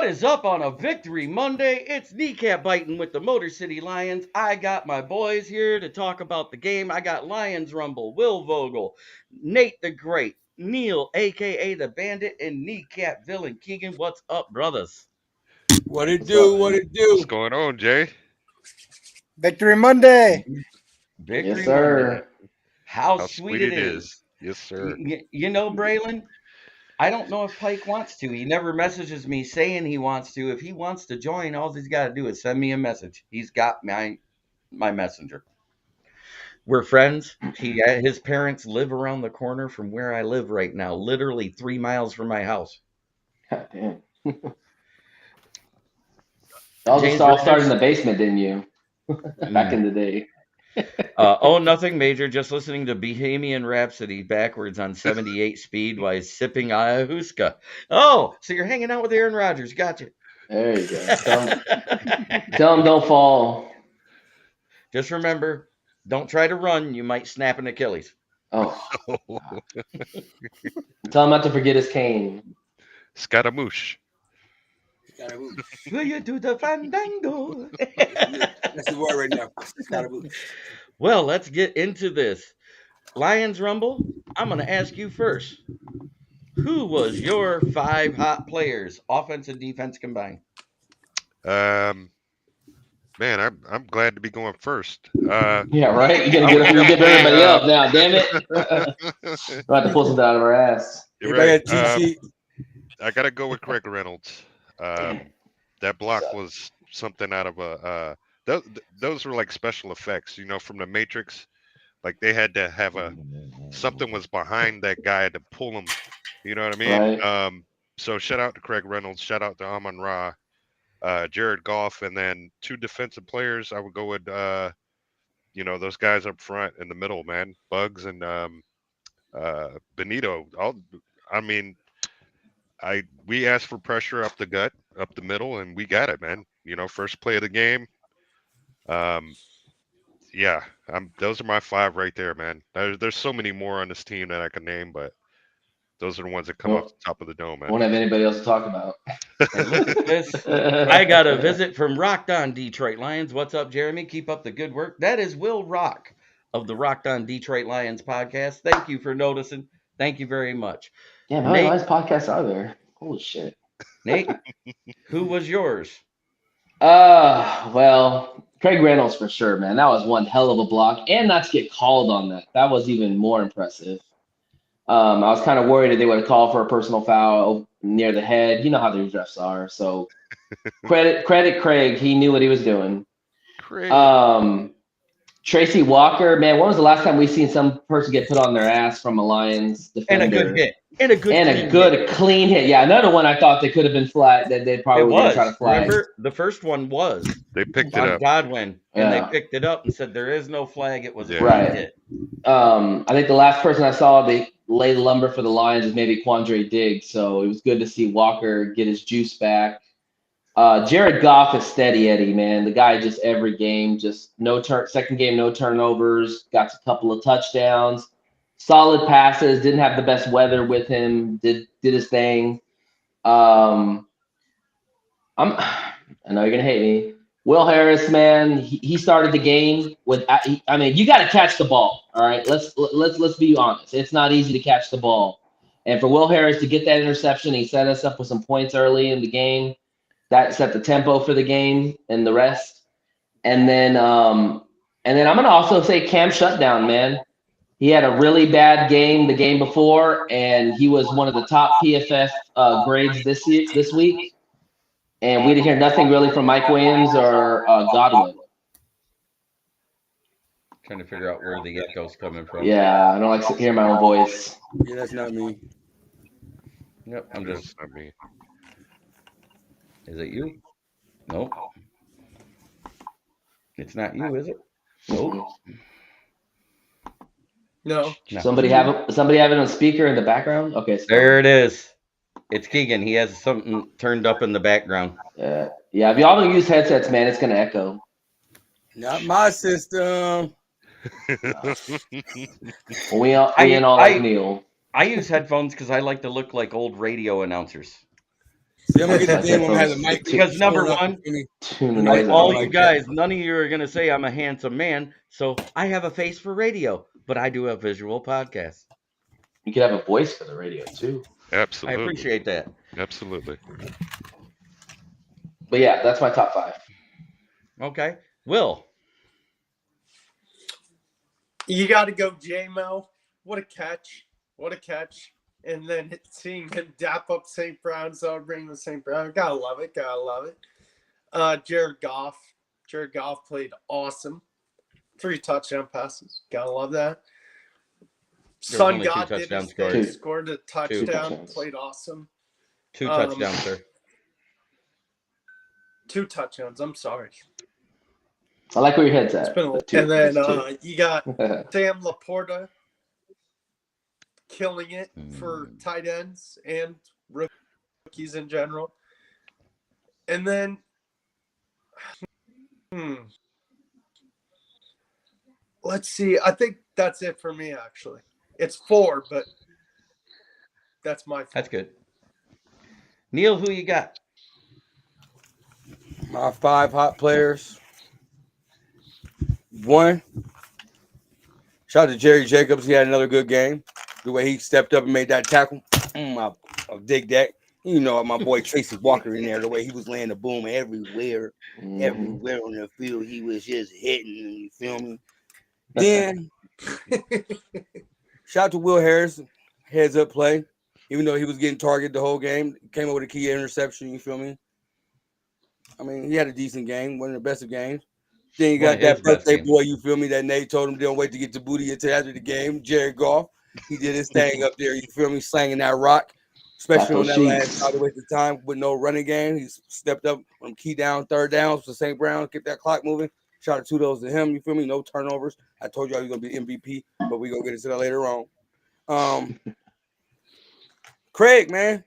is up on a Victory Monday? It's kneecap biting with the Motor City Lions. I got my boys here to talk about the game. I got Lions Rumble, Will Vogel, Nate the Great, Neil, a.k.a. the Bandit, and Kneecap Villain Keegan. What's up, brothers? What it do? What it do? What's going on, Jay? Victory Monday. Victory Yes, sir. Monday. How How sweet it is. Yes, sir. You know, Braylon, I don't know if Pike wants to. He never messages me saying he wants to. If he wants to join, all he's got to do is send me a message. He's got my messenger. We're friends. His parents live around the corner from where I live right now, literally 3 miles from my house. God damn. Y'all just all started in the basement, didn't you? Back in the day. Nothing major. Just listening to Bohemian Rhapsody backwards on 78 speed while sipping ayahuasca. Oh, so you're hanging out with Aaron Rodgers. Gotcha. There you go. Tell him don't fall. Just remember, don't try to run. You might snap an Achilles. Oh. Tell him not to forget his cane. Scaramouche. Will you do the fandango? That's the word right now. Well, let's get into this. Lions Rumble, I'm going to ask you first. Who was your 5 hot players, offense and defense combined? Man, I'm glad to be going first. Yeah, right? You're going to get everybody up now, damn it. We'll have to pull something out of our ass. You're right. I got to go with Craig Reynolds. That block was something out of a those were like special effects, from the Matrix. Like they had to have something was behind that guy to pull him. You know what I mean? Right. So shout out to Craig Reynolds, shout out to Amon-Ra, Jared Goff, and then 2 defensive players. I would go with those guys up front in the middle, man. Bugs and Benito. We asked for pressure up the gut, up the middle, and we got it, man. First play of the game. Those are my 5 right there, man. There's so many more on this team that I can name, but those are the ones that come off the top of the dome, man. Won't have anybody else to talk about. And look at this. I got a visit from Rocked On Detroit Lions. What's up, Jeremy? Keep up the good work. That is Will Rock of the Rocked On Detroit Lions podcast. Thank you for noticing. Thank you very much. Yeah, how many Lions podcasts are there? Holy shit. Nate, who was yours? Well, Craig Reynolds for sure, man. That was one hell of a block, and not to get called on that. That was even more impressive. I was kind of worried that they would have called for a personal foul near the head. You know how these refs are. So credit Craig. He knew what he was doing. Craig. Tracy Walker, man, when was the last time we seen some person get put on their ass from a Lions defender? And a good hit. And a good clean hit. Yeah, another one I thought they could have been flat. That they probably were trying to flag. Remember, the first one was they picked it on up. Godwin, and they picked it up and said there is no flag. It was a hit. I think the last person I saw they lay the lumber for the Lions is maybe Quandre Diggs. So it was good to see Walker get his juice back. Jared Goff is steady Eddie, man. The guy just every game, just second game, no turnovers, got a couple of touchdowns, solid passes, didn't have the best weather with him, did his thing. I know you're gonna hate me. Will Harris, man, he started the game with. I mean, you got to catch the ball. All right, let's be honest. It's not easy to catch the ball, and for Will Harris to get that interception, he set us up with some points early in the game. That set the tempo for the game and the rest. And then I'm gonna also say Cam Shutdown, man. He had a really bad game the game before, and he was one of the top PFF grades this week. And we didn't hear nothing really from Mike Williams or Godwin. Trying to figure out where the echo's coming from. Yeah, I don't like to hear my own voice. Yeah, that's not me. Yep, That's not me. Is it you? Nope. It's not you, is it? Nope. No. Somebody have it on speaker in the background? Okay. So. There it is. It's Keegan. He has something turned up in the background. Yeah. If y'all don't use headsets, man, it's gonna echo. Not my system. We all like Neil. I use headphones because I like to look like old radio announcers. See, I'm gonna get the Like thing when I have the headphones. mic. Because number showing up, one, you feel me? Tune the Like, noise all out. you guys, none of you are going to say I'm a handsome man. So I have a face for radio, but I do a visual podcast. You could have a voice for the radio too. I Absolutely. appreciate that. Absolutely. But yeah, that's my top 5. Okay. Will. You got to go, J-Mo. What a catch. What a catch. And then seeing him dap up St. Brown, celebrating with St. Brown. Gotta love it. Gotta love it. Jared Goff. Jared Goff played awesome. 3 touchdown passes. Gotta love that. There was Sun only 2 God did touchdowns his thing. scored. Scored a 2 touchdown. touchdowns. Played awesome. 2 touchdowns, sir. 2 touchdowns. I'm sorry. I like where your head's It's at. been a, but two. and then It's two. you got Sam Laporta killing it for tight ends and rookies in general. And then, let's see. I think that's it for me, actually. It's 4, but that's my 4. That's good. Neil, who you got? My 5 hot players. 1. Shout out to Jerry Jacobs. He had another good game. The way he stepped up and made that tackle. I dig that. You know, my boy Tracy Walker in there, the way he was laying the boom everywhere. Everywhere on the field, he was just hitting. You feel me? Then, shout out to Will Harris. Heads up play. Even though he was getting targeted the whole game, came up with a key interception. You feel me? I mean, he had a decent game, one of the best of games. Then you got that birthday boy, you feel me, that Nate told him don't wait to get the booty until after the game. Jared Goff, he did his thing up there, you feel me, slanging that rock, especially on that last out of the time with no running game. He stepped up on key down, 3rd downs for St. Brown, kept that clock moving. Shout out to him, you feel me, no turnovers. I told y'all he was going to be MVP, but we're going to get into that later on. Craig, man,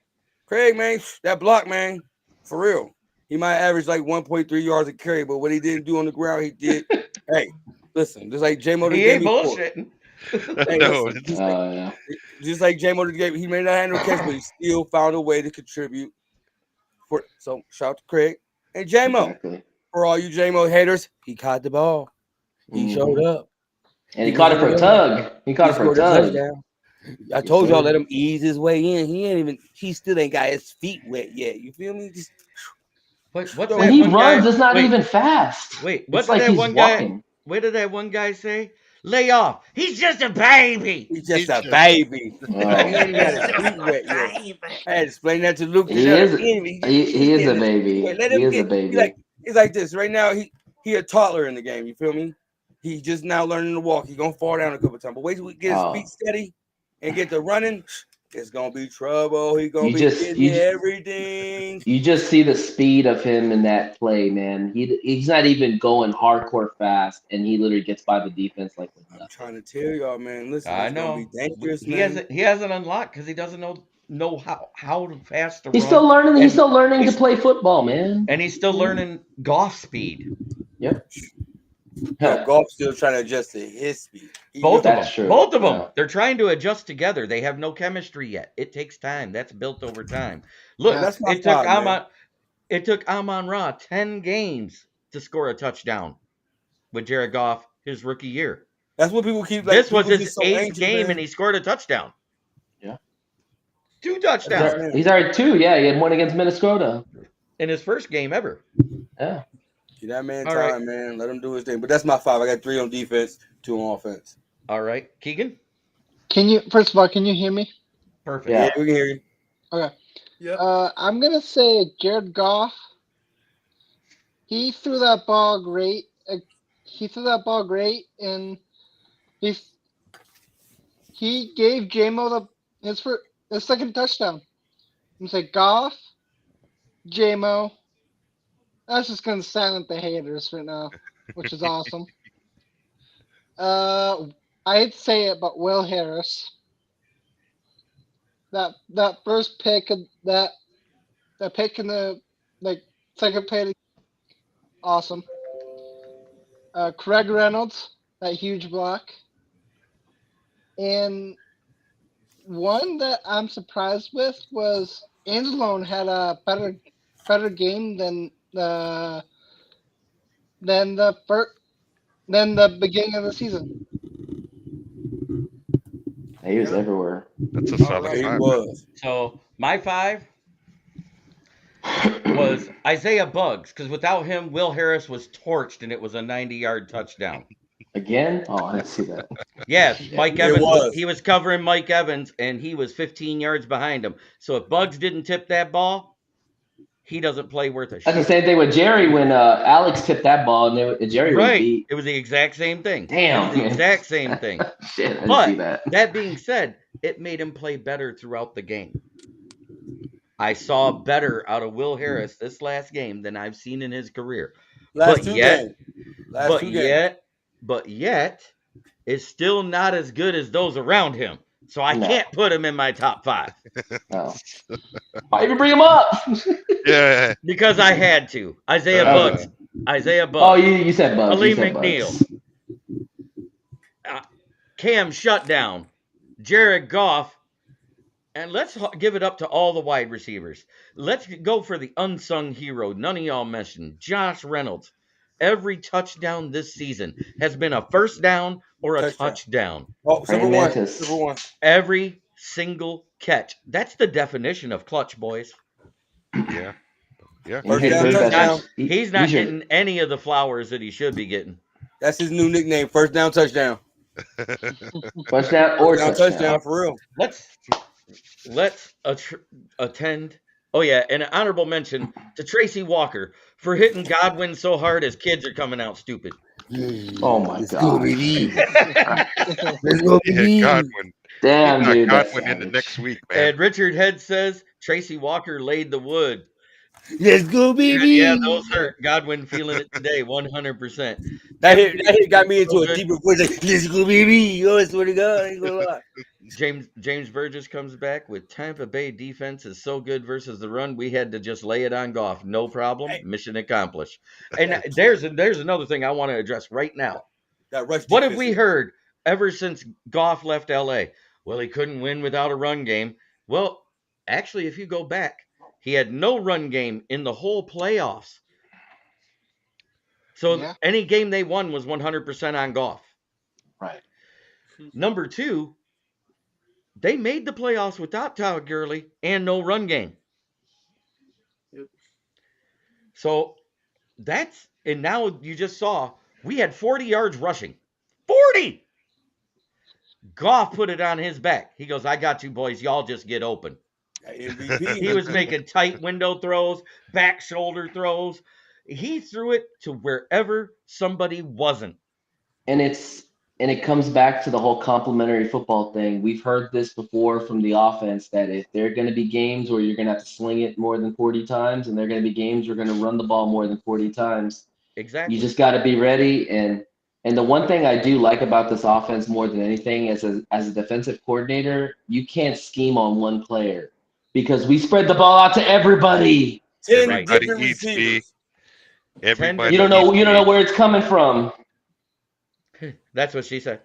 that block, man, for real. He might average like 1.3 yards a carry, but what he didn't do on the ground, he did. Hey, listen, just like J-Mo He ain't bullshitting. Hey, No, listen, just like J-Mo the game, he may not have no catch, but he still found a way to contribute. So shout out to Craig and J-Mo. Exactly. For all you J-Mo haters, he caught the ball. He showed up. And he caught it for a tug. He caught it for a tug. Touchdown. I told y'all let him ease his way in. He still ain't got his feet wet yet. You feel me? Just What's when that he one runs, guy? it's not even fast. Wait, what it's did like that he's one walking. guy? What did that one guy say? Lay off. He's just a baby. He's just a baby. Oh. He ain't got his feet wet yet. I had to explain that to Luke. He is a baby. Let him get. He's like this right now. He a toddler in the game. You feel me? He's just now learning to walk. He's gonna fall down a couple times, but wait till we get his feet steady and get to running. It's gonna be trouble. He's gonna be getting everything. You just see the speed of him in that play, man. He's not even going hardcore fast, and he literally gets by the defense like I'm trying to tell y'all, man. Listen, I it's know. gonna be dangerous, He man. hasn't unlocked because he doesn't know how fast to run. He's still learning. He's still learning to play football, man. And he's still learning golf speed. Yep. No, Golf's still trying to adjust to his speed. Both of them. True. Both of them. They're trying to adjust together. They have no chemistry yet. It takes time. That's built over time. Look, it took Amon-Ra 10 games to score a touchdown with Jared Goff his rookie year. That's what people keep. This was his 8th game, and he scored a touchdown. Yeah. 2 touchdowns. He's already 2. Yeah, he had one against Minnesota in his first game ever. Yeah. Get that man time, man. Let him do his thing. But that's my 5. I got 3 on defense, 2 on offense. All right, Keegan. First of all, can you hear me? Perfect. Yeah, we can hear you. Okay. Yeah. I'm gonna say Jared Goff. He threw that ball great. And he gave J-Mo his 2nd touchdown. I'm gonna say Goff, J-Mo. That's just gonna silence the haters right now, which is awesome. I hate to say it, but Will Harris. That first pick of that pick in the 2nd pick, awesome. Craig Reynolds, that huge block. And one that I'm surprised with was Anzalone had a better game than the beginning of the season. He was everywhere. That's a All solid right, he 5. was. So my 5 was Isaiah Bugs, because without him, Will Harris was torched, and it was a 90-yard touchdown. Again? Oh, I didn't see that. Yes, Yeah. Mike It Evans. was. He was covering Mike Evans, and he was 15 yards behind him. So if Bugs didn't tip that ball, he doesn't play worth a That's the shit. same thing with Jerry when Alex tipped that ball and Jerry was Right. beat. It was the exact same thing. Damn, It was the man. exact same thing. Shit, I didn't But see that. that being said, it made him play better throughout the game. I saw better out of Will Harris this last game than I've seen in his career. Last two games. But yet, is still not as good as those around him. So I No. can't put him in my top 5 Oh. Why even bring him up? Yeah. because I had to. Isaiah Okay. Bugs. Isaiah Bugs. Oh, you said Bugs. Ali You said McNeil. Bugs. Cam Shutdown. Jared Goff. And let's give it up to all the wide receivers. Let's go for the unsung hero. None of y'all mentioned. Josh Reynolds. Every touchdown this season has been a first down or a touchdown. Oh, Praying number Mantis. one. Every single catch. That's the definition of clutch, boys. Yeah. Yeah. He's First down, getting touchdown. He's not your- getting any of the flowers that he should be getting. That's his new nickname. First down, touchdown. touchdown or Touchdown, touchdown. for real. Let's attend. Oh yeah, and an honorable mention to Tracy Walker for hitting Godwin so hard his kids are coming out stupid. Oh my god. Yeah, Godwin. Damn, Knock dude. that's Godwin into savage. next week, man. And Richard Head says Tracy Walker laid the wood. Let's go, baby. Yeah, those hurt. Godwin feeling it today, 100%. That hit got me into a deeper voice. Like, let's go, baby. Oh, I swear to God, I ain't gonna lie. James Burgess comes back with Tampa Bay defense is so good versus the run. We had to just lay it on Goff. No problem. Mission accomplished. And there's another thing I want to address right now. That rush What have defense we is- heard ever since Goff left LA? Well, he couldn't win without a run game. Well, actually, if you go back, he had no run game in the whole playoffs. So Yeah. any game they won was 100% on Goff. Right. Number 2, they made the playoffs without Todd Gurley and no run game. Yep. So and now you just saw we had 40 yards rushing. 40! Goff put it on his back. He goes, I got you boys. Y'all just get open. MVP. He was making tight window throws, back shoulder throws. He threw it to wherever somebody wasn't. And it comes back to the whole complementary football thing. We've heard this before from the offense that if there are going to be games where you're going to have to sling it more than 40 times, and there are going to be games where you're going to run the ball more than 40 times, Exactly. you just got to be ready. And the one thing I do like about this offense more than anything as a defensive coordinator, you can't scheme on one player because we spread the ball out to everybody. 10 Right. different Each B. receivers. Everybody. You don't know each B. where it's coming from. That's what she said.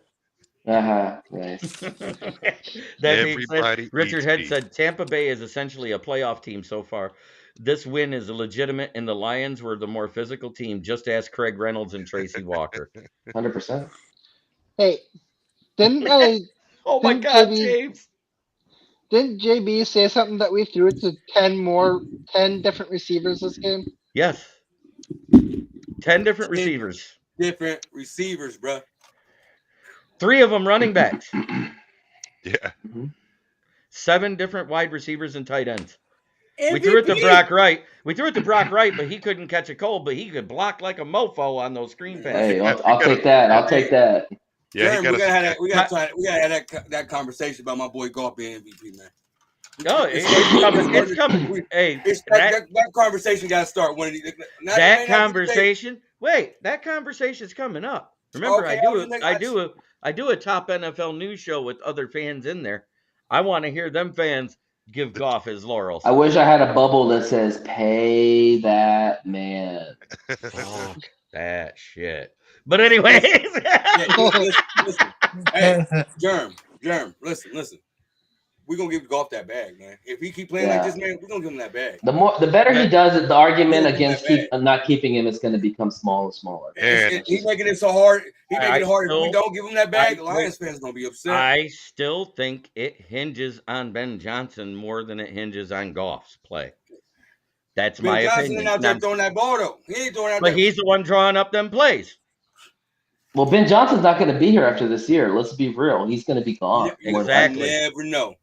Nice. That being said, Everybody Richard eats Head beef. said Tampa Bay is essentially a playoff team so far. This win is legitimate, and the Lions were the more physical team. Just ask Craig Reynolds and Tracy Walker. 100%. Hey, didn't I? Oh my Didn't God, JB James! Didn't JB say something that we threw it to 10 different receivers this game? Yes, 10 different receivers. Different receivers, bro. 3 of them running backs. Yeah. 7 different wide receivers and tight ends. We threw it to Brock Wright. But he couldn't catch a cold, but he could block like a mofo on those screen passes. Hey, I'll take that. I'll take that. Yeah, Jeremy, we gotta have that conversation about my boy Goff being MVP, man. No, it's coming. It's coming. Hey, that conversation got to start when that conversation. Wait, that conversation's coming up. Remember, Okay, I do a top NFL news show with other fans in there. I want to hear them fans give Goff his laurels. I wish I had a bubble that says "Pay that man." Fuck that shit. But anyways, listen. Hey, Germ, listen. we're gonna give Goff that bag, man. If he keep playing like this, man, we're gonna give him that bag. The better he does it, the argument against that not keeping him is going to become smaller and smaller. He's making it so hard. He's making it hard. If we don't give him that bag, Lions fans gonna be upset. I still think it hinges on Ben Johnson more than it hinges on Goff's play. That's my opinion. Ben Johnson out there throwing that ball though. He ain't throwing that. But he's the one drawing up them plays. Well, Ben Johnson's not going to be here after this year. Let's be real. He's going to be gone. Exactly. You never know.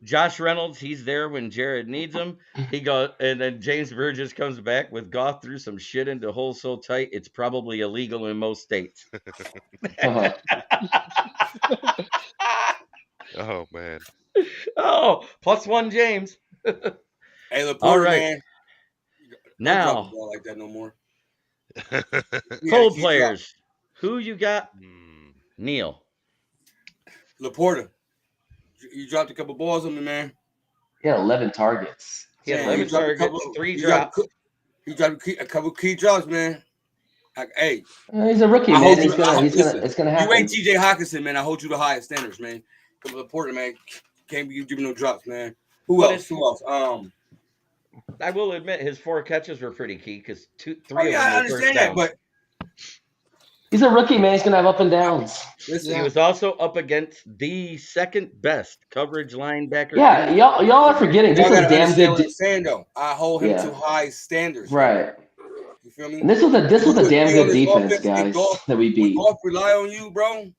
Josh Reynolds, he's there when Jared needs him. He goes, and then James Burgess comes back with Goff threw some shit into holes so tight it's probably illegal in most states. Oh man. Oh, +1 James. Hey, Laporte, all right. man. Now, don't drop the ball like that no more. cold players. Who you got? Neil. Laporta. You dropped a couple balls on me, man. He had 11 targets. He had 11 targets, 3 drops. He dropped a couple key drops, man. Hey, he's a rookie, man. It's gonna happen. You ain't T.J. Hawkinson, man. I hold you to highest standards, man. Laporta, man, can't be giving no drops, man. Who else? I will admit his 4 catches were pretty key because 3 of them I were understand first that, downs. but he's a rookie, man. He's gonna have up and downs. Listen, he was also up against the second best coverage linebacker. Yeah, y'all are forgetting. This was damn good. Saying though, I hold him to high standards. Right. You feel me? And this was a damn good defense, guys, that we beat. Golf rely on you, bro.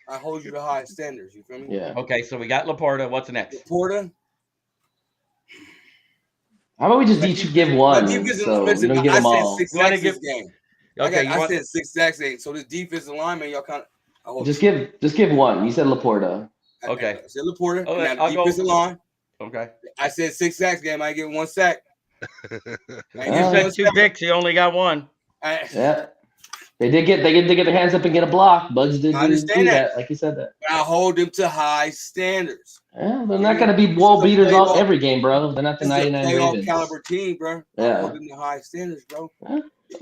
I hold you to high standards. You feel me? Yeah. Okay, so we got Laporta. What's next? Laporta. How about we just each give one? So we don't give them all. You want to give game? Okay, I said 6 sacks. So this defensive lineman, y'all kind of just give one. You said Laporta. Okay. I said Laporta. Okay, I'll defensive line. Okay. I said 6 sacks game. I get 1 sack. You said 2 picks. You only got 1. Yeah. They did get their hands up and get a block. Bugs did do that, like you said that. I hold them to high standards. Yeah, they're not going to be wall beaters all every game, bro. They're not the 99 Ravens. Caliber team, bro. Yeah. I hold them to high standards, bro.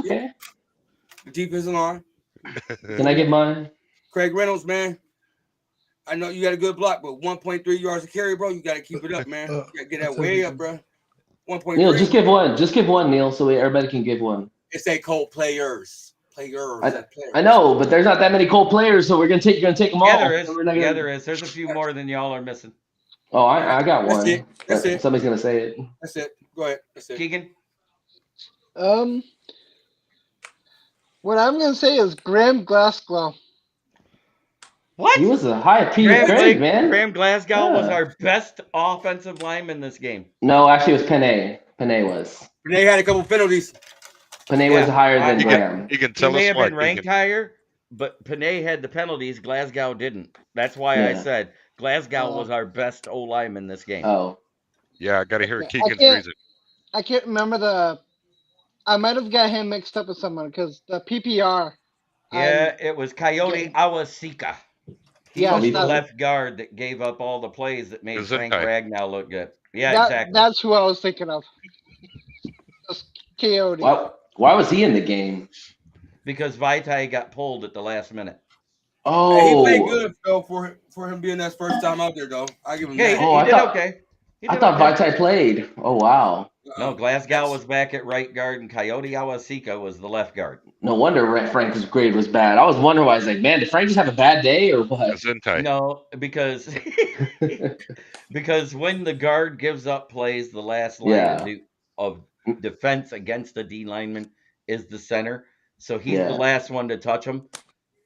Okay. The defensive line. Can I get mine? Craig Reynolds, man. I know you got a good block, but 1.3 yards to carry, bro. You got to keep it up, man. You got to get that way up, bro. 1.3. Neil, just give one. Just give one, Neil, so everybody can give one. It's a cold players. I know, but there's not that many cold players, so you're gonna take them all. Yeah, there is. There's a few more than y'all are missing. Oh, I got one. That's it. Somebody's gonna say it. That's it. Go ahead. That's it. Keegan. What I'm gonna say is Graham Glasgow. What? He was a high grade, man. Graham Glasgow was our best offensive lineman this game. No, actually, it was Panay. Panay had a couple penalties. Panay was higher than Graham. You can tell he may us have been ranked higher, but Panay had the penalties. Glasgow didn't. That's why I said Glasgow was our best O lineman this game. Oh. Yeah, I got to hear Keegan's reason. I can't remember I might have got him mixed up with someone because the PPR. Yeah, it was Coyote Awasika. He was the left guard that gave up all the plays that made Frank Ragnow look good. Yeah, exactly. That's who I was thinking of. Coyote. Why was he in the game? Because Vitae got pulled at the last minute. Oh, hey, he played good though for him being that first time out there though. I give him that. He did okay. I thought Vitae played. Oh wow. No, Glasgow was back at right guard, and Coyote Awasika was the left guard. No wonder Frank's grade was bad. I was wondering why. I was like, man, did Frank just have a bad day or what? No, because when the guard gives up plays, the last line of defense against the D lineman is the center. So he's the last one to touch him,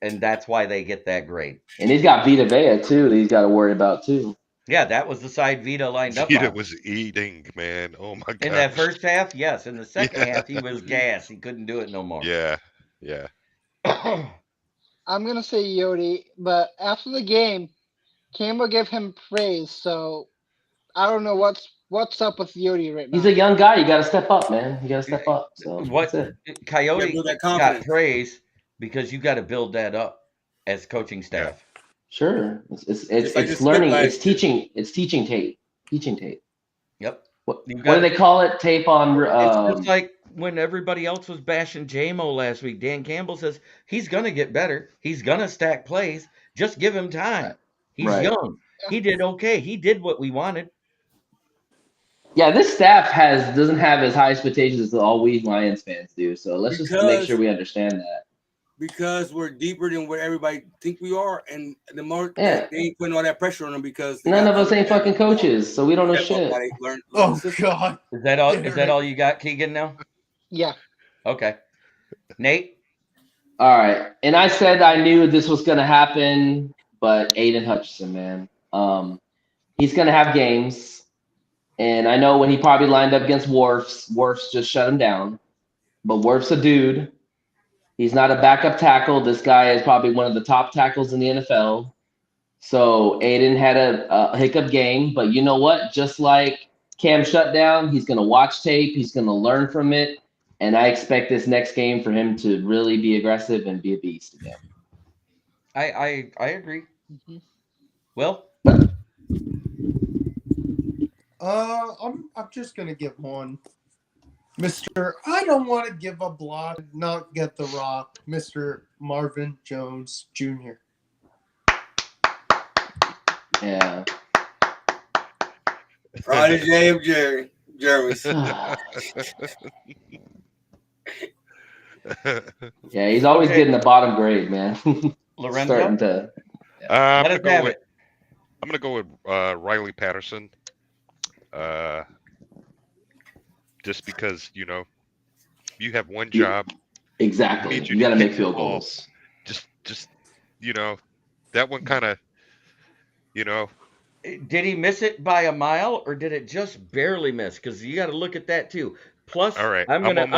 and that's why they get that grade. And he's got Vita Vea, too, that he's got to worry about, too. Yeah, that was the side Vita lined up Vita on. was eating, man. Oh, my God. In that first half, yes. In the second half, he was gas. He couldn't do it no more. Yeah. I'm going to say Yodi, but after the game, Campbell gave him praise, so I don't know what's up with Yodi right now. He's a young guy. You got to step up, man. You got to step up. So Coyote got praise because you got to build that up as coaching staff. Sure, it's learning. It's teaching. It's teaching tape. Yep. What do they call it? Tape on. It's just like when everybody else was bashing JMO last week. Dan Campbell says he's gonna get better. He's gonna stack plays. Just give him time. He's young. He did okay. He did what we wanted. Yeah, this staff doesn't have as high expectations as all we Lions fans do. So let's just make sure we understand that. Because we're deeper than what everybody think we are, and the more Yeah. they ain't putting all that pressure on them because None of us ain't fucking coaches, so we don't know shit. Oh God! Is that all? Is that all you got, Keegan? Now? Yeah. Okay. Nate. All right, and I said I knew this was gonna happen, but Aiden Hutchinson, man, he's gonna have games, and I know when he probably lined up against Worf's just shut him down. But Worf's a dude. He's not a backup tackle. This guy is probably one of the top tackles in the NFL. So Aiden had a hiccup game, but you know what? Just like Cam shutdown, he's going to watch tape. He's going to learn from it. And I expect this next game for him to really be aggressive and be a beast again. I agree. Mm-hmm. Will? I'm just gonna give one. Mr. I don't want to give a block, not get the rock, Mr. Marvin Jones Jr. Yeah. Prodigy Jeremy. Yeah, he's always getting the bottom grade, man. Lorenzo? Starting to. I'm gonna go with Riley Patterson. Just because you have one job. Exactly. You got to make field goals. Just that one kind of. Did he miss it by a mile, or did it just barely miss? Because you got to look at that too. Plus, all right, I'm on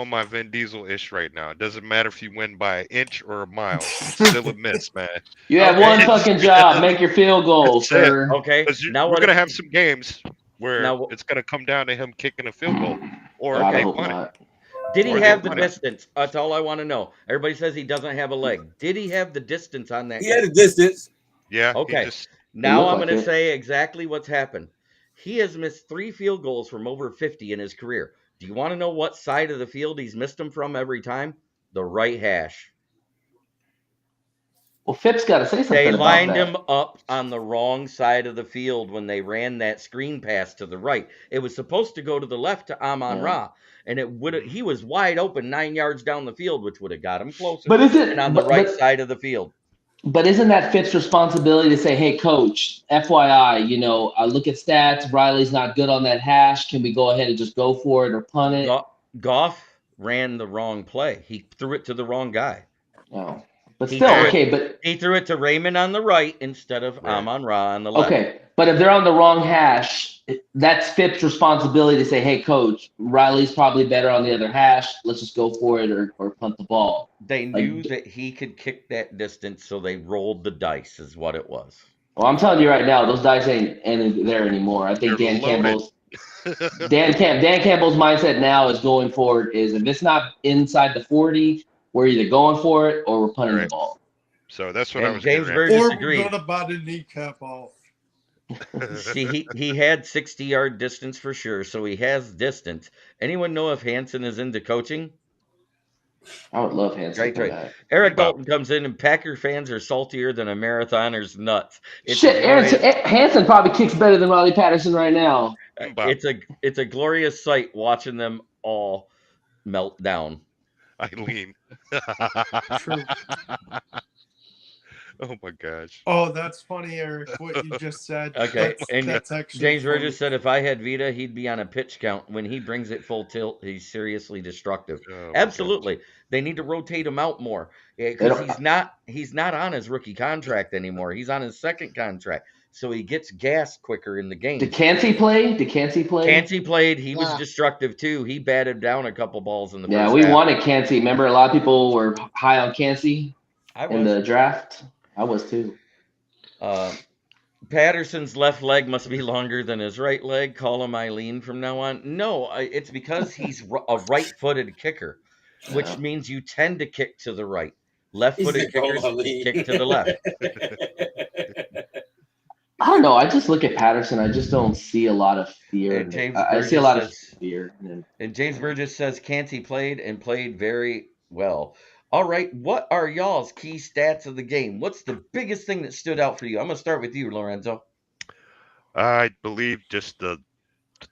my Vin Diesel-ish right now. It doesn't matter if you win by an inch or a mile. It's still a miss, man. You have one fucking job. Make your field goals, sir. Okay. Now we're gonna have some games where it's gonna come down to him kicking a field goal or God, I they hope punt not. it. Did he have the distance? That's all I want to know. Everybody says he doesn't have a leg. Did he have the distance on that? He had a distance. Yeah. Okay. Now I'm going to say exactly what's happened. He has missed 3 field goals from over 50 in his career. Do you want to know what side of the field he's missed them from every time? The right hash. Well, Phipps got to say something They about lined that. him up on the wrong side of the field when they ran that screen pass to the right. It was supposed to go to the left to Amon-Ra, and he was wide open 9 yards down the field, which would have got him closer. But is it and on the right side of the field? But isn't that Phipps' responsibility to say, "Hey, coach, FYI, I look at stats. Riley's not good on that hash. Can we go ahead and just go for it or punt it?" Goff ran the wrong play. He threw it to the wrong guy. Oh, but still, but he threw it to Raymond on the right instead of Amon-Ra on the left. Okay, but if they're on the wrong hash, that's Phipps' responsibility to say, "Hey, coach, Riley's probably better on the other hash. Let's just go for it or punt the ball." They knew that he could kick that distance, so they rolled the dice, is what it was. Well, I'm telling you right now, those dice ain't there anymore. I think Dan Campbell's mindset now is going forward is if it's not inside the 40, we're either going for it or we're punting the ball. So that's what I was James getting Burgess Or agreed. we're gonna bite a kneecap off. See, he had 60-yard distance for sure, so he has distance. Anyone know if Hansen is into coaching? I would love Hansen. Right. Eric Dalton comes in, and Packer fans are saltier than a marathoner's nuts. Hansen probably kicks better than Riley Patterson right now. It's a glorious sight watching them all melt down. Eileen. True. Oh my gosh. Oh, that's funny, Eric, what you just said. Okay. That's actually James funny. Burgess said if I had Vita, he'd be on a pitch count. When he brings it full tilt, he's seriously destructive. Absolutely. They need to rotate him out more. Because he's not on his rookie contract anymore. He's on his second contract. So he gets gassed quicker in the game. Did Cansey play? Cansey played. He was destructive too. He batted down a couple balls in the first half. Yeah, we wanted Cansey. Remember, a lot of people were high on Cansey in the draft. I was too. Patterson's left leg must be longer than his right leg. Call him Eileen from now on. No, it's because he's a right-footed kicker, which means you tend to kick to the right. Left-footed kickers kick to the left. I don't know. I just look at Patterson. I just don't see a lot of fear. I see a lot of fear. And James Burgess says Cansey played very well. All right, what are y'all's key stats of the game? What's the biggest thing that stood out for you? I'm going to start with you, Lorenzo. I believe just the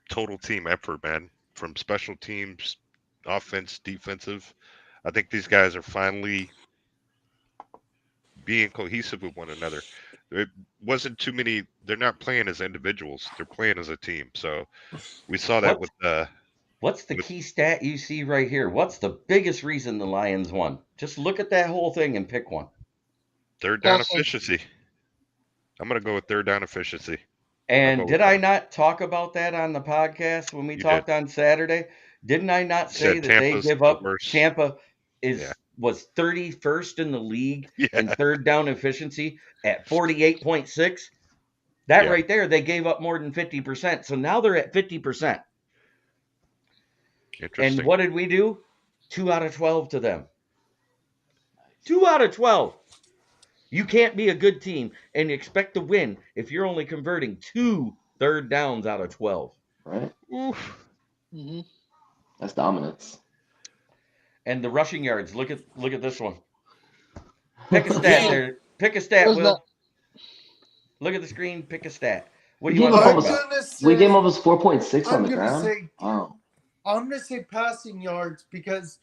total team effort, man, from special teams, offense, defensive. I think these guys are finally being cohesive with one another. It wasn't too many. They're not playing as individuals. They're playing as a team. So we saw that What What's the with key stat you see right here? What's the biggest reason the Lions won? Just look at that whole thing and pick one. third down Passing. efficiency. I'm gonna go with third down efficiency. I'll go And with did that I one. not talk about that on the podcast when we You did. talked on Saturday? Didn't I not You say said that they Tampa's give the up? worst. Tampa Yeah. was 31st in the league in Yeah. third down efficiency at 48.6. That Yeah. right there, they gave up more than 50%. So now they're at 50%. And Interesting. what did we do? 2 out of 12 to them. 2 out of 12. You can't be a good team and expect to win if you're only converting 2 third downs out of 12. Right? Oof. hmm That's dominance. And the rushing yards, look at this one. Pick a stat Yeah. there. Pick a stat, Was Will. Look at the screen, pick a stat. What do We you gave want up to talk I'm almost about? gonna we gave say almost 4.6 on I'm the gonna ground. say Wow. I'm gonna say passing yards because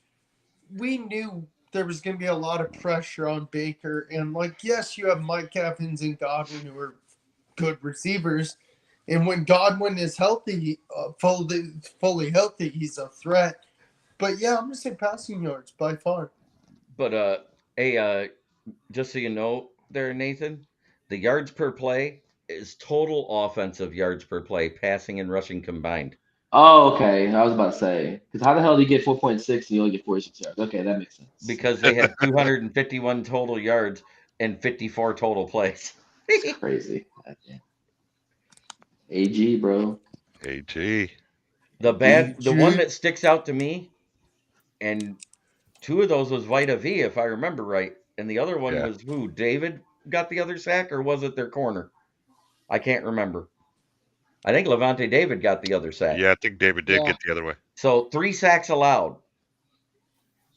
we knew there was gonna be a lot of pressure on Baker, and like yes, you have Mike Evans and Godwin who are good receivers, and when Godwin is healthy, fully healthy, he's a threat. But yeah, I'm gonna say passing yards by far. But hey, just so you know there, Nathan, the yards per play is total offensive yards per play, passing and rushing combined. Oh, okay. I was about to say, because how the hell do you get 4.6 and you only get 46 yards? Okay, that makes sense. Because they had 251 total yards and 54 total plays. It's crazy. Goddamn. AG, bro. AG. The one that sticks out to me, and two of those was Vita V, if I remember right, and the other one Yeah. was who? David got the other sack, or was it their corner? I can't remember. I think Levante David got the other sack. Yeah, I think David did Yeah. get the other way. So 3 sacks allowed.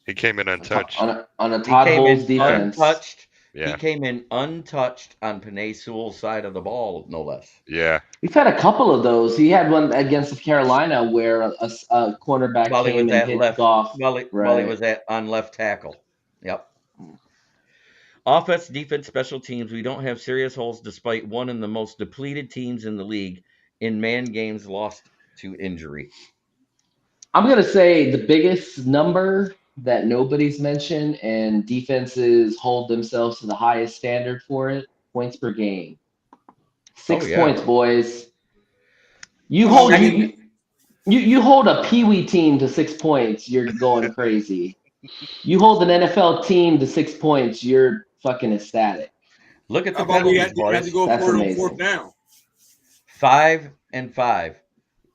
He came in untouched. On a He Todd came Bowles in defense. untouched. He Yeah. came in untouched on Panay Sewell's side of the ball, no less. Yeah. We've had a couple of those. He had one against Carolina where a cornerback While he came was and at hit left, Goff. while he Right. was on left tackle. Yep. Offense, defense, special teams. We don't have serious holes despite one of the most depleted teams in the league in man games lost to injury. I'm going to say the biggest number that nobody's mentioned, and defenses hold themselves to the highest standard for it, points per game. 6 yeah. points, boys. You Oh, hold we- you hold a Pee-wee team to 6 points, you're going crazy. You hold an NFL team to 6 points, you're fucking ecstatic. Look at How the about we penalties, had to boys. go That's for it on amazing. fourth down? 5 and 5.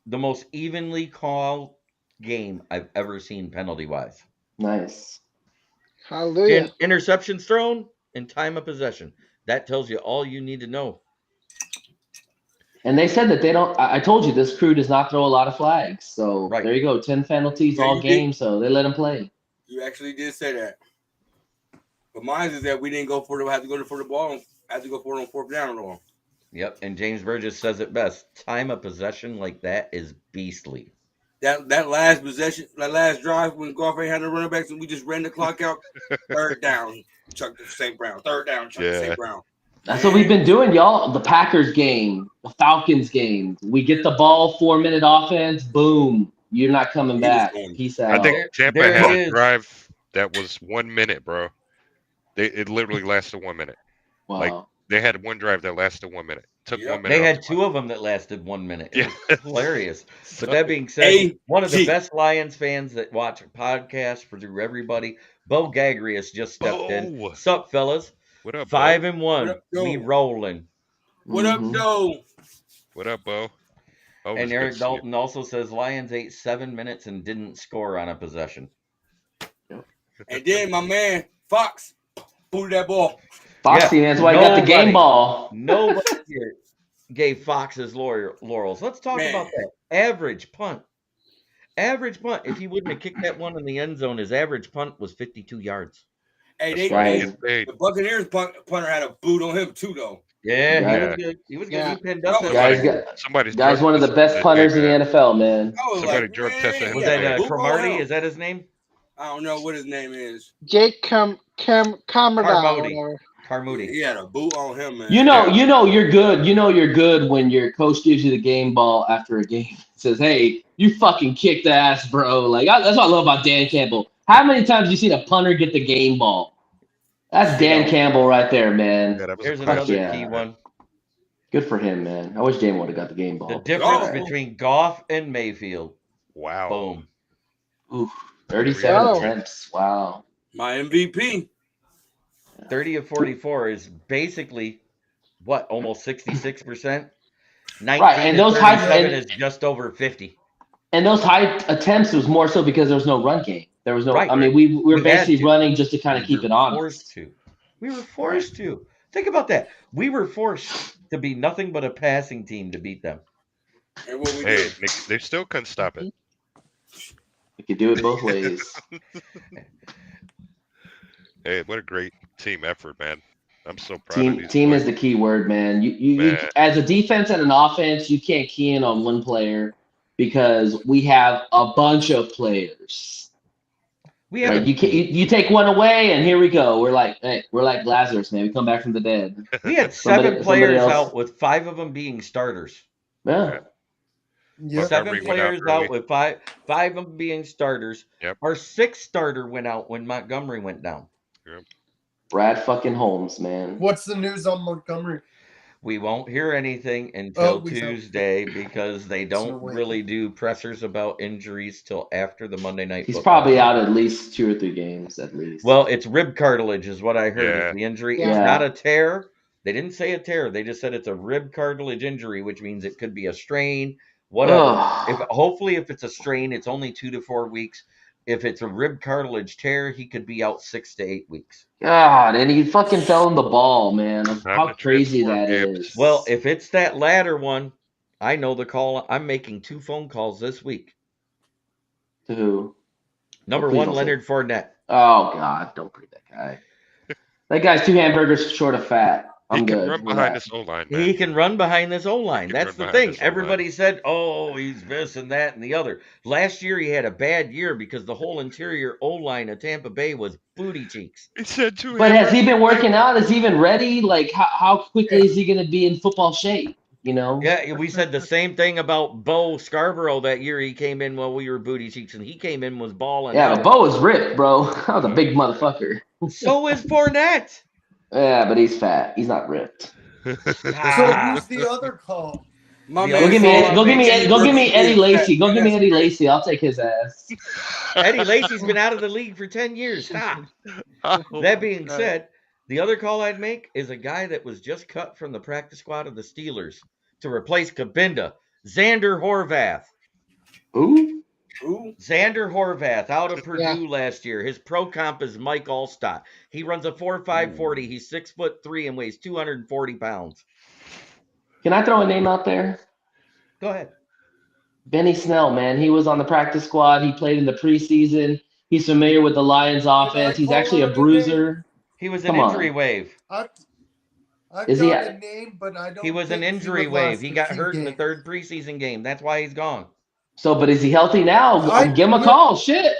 The most evenly called game I've ever seen penalty wise. Nice. Hallelujah. Interceptions thrown and time of possession. That tells you all you need to know. And they said that they don't. I told you this crew does not throw a lot of flags. So Right. there you go, 10 penalties Yeah, all you game. So they let them play. You actually did say that. But mine is that we didn't go for it. We had to go for the ball. Had to go for it on fourth down at all. Yep. And James Burgess says it best. Time of possession like that is beastly. That last possession, that last drive when Goff ain't had no running backs and we just ran the clock out. Third down, Chuck to St. Brown. Third down, Chuck to Yeah. St. Brown. That's what we've been doing, y'all. The Packers game, the Falcons game. We get the ball, 4-minute offense. Boom. You're not coming He was back. going. Peace I out. think Tampa There it had a is. drive that was 1 minute, bro. It literally lasted 1 minute. Wow. Like they had one drive that lasted 1 minute. Took Yep. 1 minute. They off had the 2 of them that lasted 1 minute. It Yeah. was hilarious. But that being said, AG. one of the best Lions fans that watch podcasts through everybody, Bo Gagrius just stepped in. Bo. Sup, fellas? What up, 5 Bo? and 1. What up, We Joe? rolling. What up, Mhm. Joe? What up, Bo? Always And good Eric to see you. Dalton also says Lions ate 7 minutes and didn't score on a possession. And then my man Fox booted that ball. Foxy, Yeah, man. That's why I got the game nobody- ball. Nobody here gave Fox his laurels. Let's talk Man. about that. Average punt. Average punt. If he wouldn't have kicked that one in the end zone, his average punt was 52 yards. Hey, That's why he guys- gets paid. the Buccaneers punter had a boot on him too, though. Yeah, he Yeah. was good. He was good. Yeah. He pinned up that Somebody- one. Somebody's Guys, drug one of the tested best him punters today, in man. the NFL, man. I was Somebody like, drug man, tested he him Was got a today. that boot on Cromartie? him. Is that his name? I don't know what his name is. Jake Camarada, Carmody. whatever. Carmody. He had a boot on him, man. You know, Yeah. you're good. You know you're good when your coach gives you the game ball after a game. Says, "Hey, you fucking kicked ass, bro." Like that's what I love about Dan Campbell. How many times have you seen a punter get the game ball? That's Dan Campbell right there, man. Yeah, that was Here's a classic. another yeah. key one. Good for him, man. I wish Jalen would have got the game The ball. difference Oh. between Goff and Mayfield. Wow. Boom. Oof, 37 Wow. attempts. Wow. My MVP. 30 of 44 is basically what, almost 66%? 19 Right, and to those high- 37 and- is just over 50. And those high attempts was more so because there was no run game. There was no. Right. I mean, we were We had basically to. running just to kind We of keep were it on. forced to. We were forced to. Think about that. We were forced to be nothing but a passing team to beat them. And what we Hey, did. they still couldn't stop it. We could do it both ways. Hey, what a great team effort, man. I'm so proud of these Team boys. is the key word, man. You Man. as a defense and an offense, you can't key in on one player because we have a bunch of players. We had Right? You take one away, and here we go. We're like Lazarus, man. We come back from the dead. we had Somebody- 7 somebody players else- out with 5 of them being starters. Yeah. Yep. Montgomery 7 went out players early. out with 5 of them being starters. Yep. Our 6th starter went out when Montgomery went down. Brad fucking Holmes, man. What's the news on Montgomery? We won't hear anything until we don't. Tuesday because they There's no don't way. really do pressers about injuries till after the Monday night He's football. probably out at least 2 or 3 games at least. Well, it's rib cartilage is what I heard. Yeah. Is the injury. Yeah. It's not a tear. They didn't say a tear. They just said it's a rib cartilage injury, which means it could be a strain, whatever. Ugh. Hopefully, if it's a strain, it's only 2 to 4 weeks. If it's a rib cartilage tear, he could be out 6 to 8 weeks. God, and he fucking fell in the ball, man. How to crazy transform that Gibbs. is. Well, if it's that latter one, I know the call. I'm making 2 phone calls this week. To who? Number Please one, don't say- Leonard Fournette. Oh God, don't bring that guy. That guy's 2 hamburgers short of fat. I'm He can good. run with behind that. this O-line, man. He can run behind this O-line. He can That's run the behind thing. this O-line. Everybody said, oh, he's this and that and the other. Last year, he had a bad year because the whole interior O-line of Tampa Bay was booty cheeks. He said to But him. has he been working out? Is he even ready? Like, how quickly is he going to be in football shape? You know? Yeah, we said the same thing about Bo Scarborough that year. He came in while we were booty cheeks, and he came in was balling Yeah, out. but Bo was ripped, bro. That was a big motherfucker. So is Fournette. Yeah, but he's fat. He's not ripped. So Ah. who's the other call? My Go man Go give me, said- go give me, go give me Eddie Lacy. Go give me That's Eddie great. Lacy. I'll take his ass. Eddie Lacy's been out of the league for 10 years. Stop. Oh, That being God. said, the other call I'd make is a guy that was just cut from the practice squad of the Steelers to replace Kabinda, Xander Horvath. Who? Who? Mm-hmm. Xander Horvath out of Purdue Yeah. last year. His pro comp is Mike Allstott. He runs a 4.5 40. He's 6'3" and weighs 240 pounds. Can I throw a name out there? Go ahead. Benny Snell, man. He was on the practice squad. He played in the preseason. He's familiar with the Lions offense. He's call actually a out a name? bruiser. He was an Come on. injury wave. I've Is he got at- a name, but I don't. He was an think injury would last wave. He a got few hurt in the games. 3rd preseason game. That's why he's gone. So, but is he healthy now? Give him a call. Shit.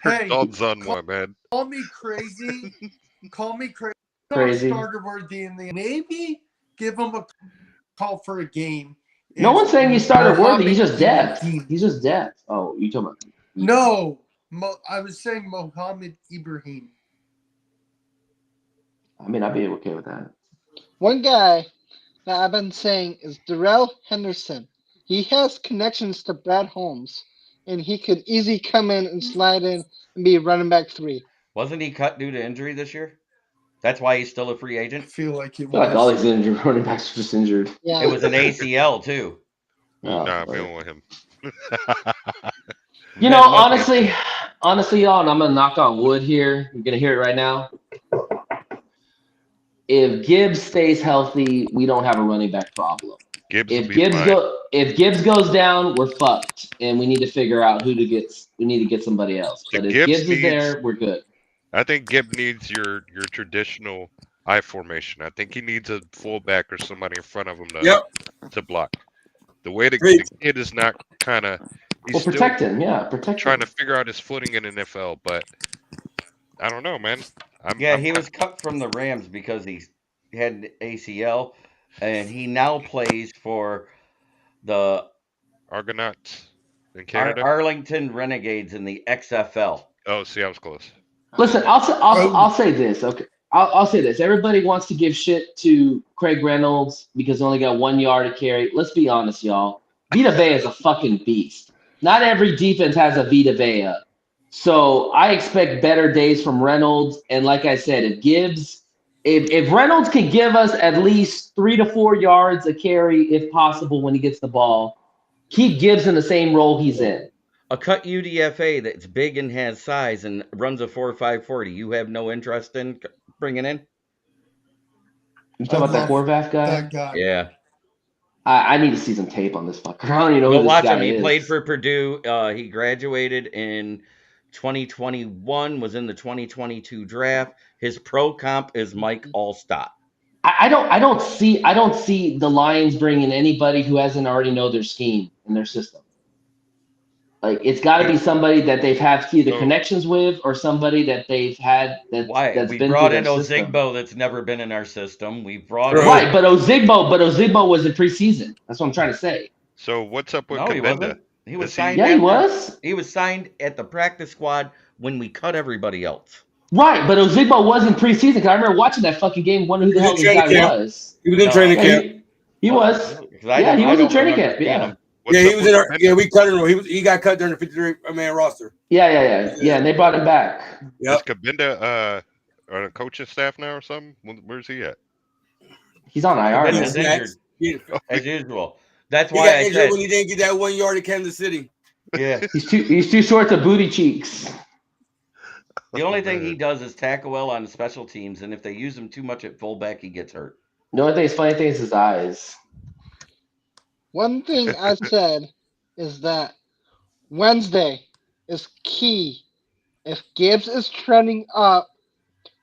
Hey, Don's on one, man. Call me crazy. Call me crazy. Crazy. Starter worthy in the maybe give him a call for a game. No one's saying he started worthy. He's just Mohammed depth. Ibrahim. He's just depth. Oh, you talking about? No, I was saying Mohammed Ibrahim. I mean, I'd be okay with that. One guy that I've been saying is Darrell Henderson. He has connections to Brad Holmes, and he could easily come in and slide in and be running back 3. Wasn't he cut due to injury this year? That's why he's still a free I agent. feel like it I feel like all was. these injured running backs are just injured. Yeah. It was an ACL too. Oh, Nah, we boy. don't want him. You know, Man, love him. honestly, y'all, and I'm gonna knock on wood here. You're gonna hear it right now. If Gibbs stays healthy, we don't have a running back problem. Gibbs will If be Gibbs fine. if Gibbs goes down, we're fucked, and we need to figure out who to get. We need to get somebody else. The But if Gibbs Gibbs is needs- there, we're good. I think Gibb needs your traditional I formation. I think he needs a fullback or somebody in front of him to block. The way the kid is not kind of he's still protect him. Yeah, protect trying him. to figure out his footing in NFL, but I don't know, man. He was cut from the Rams because he had an ACL, and he now plays for the Argonauts in Canada. Arlington Renegades in the XFL. Oh, see, I was close. Listen, I'll say this. Okay, I'll say this. Everybody wants to give shit to Craig Reynolds because he only got 1 yard to carry. Let's be honest, y'all. Vita Vea is a fucking beast. Not every defense has a Vita Vea. So I expect better days from Reynolds. And like I said, if Reynolds could give us at least 3 to 4 yards a carry, if possible, when he gets the ball, keep Gibbs in the same role he's in. A cut UDFA that's big and has size and runs a 4.5 40. You have no interest in bringing in? You talking about that Horvath guy? That guy. Yeah. I need to see some tape on this fucker. I don't even know who Well, this watch guy him. He is. played for Purdue. He graduated in 2021, was in the 2022 draft. His pro comp is Mike Allstott. I don't see the Lions bringing anybody who hasn't already know their scheme and their system. Like it's got to be somebody that they've had either connections with or somebody that they've had that's we been brought through in their Ozigbo system. that's never been in our system. We brought right, but Ozigbo was in preseason. That's what I'm trying to say. So what's up with No, he Kabinda? wasn't. He was signed. Yeah, he was. He was signed at the practice squad when we cut everybody else. Right, but Ozigbo was in preseason because I remember watching that fucking game, wondering who the hell this guy was. He was in training camp. He was. Yeah, he was in training camp. Yeah. He was in our. Yeah, we cut him. He got cut during the 53-man roster. Yeah, and they brought him back. Is Kabinda on a coaching staff now or something? Where's he at? He's on IR. He's injured as usual. That's why I said when he didn't get that 1 yard in Kansas City. Yeah, he's too short to booty cheeks. The only thing he does is tackle well on special teams, and if they use him too much at fullback, he gets hurt. The only funny thing is his eyes. One thing I said is that Wednesday is key. If Gibbs is trending up,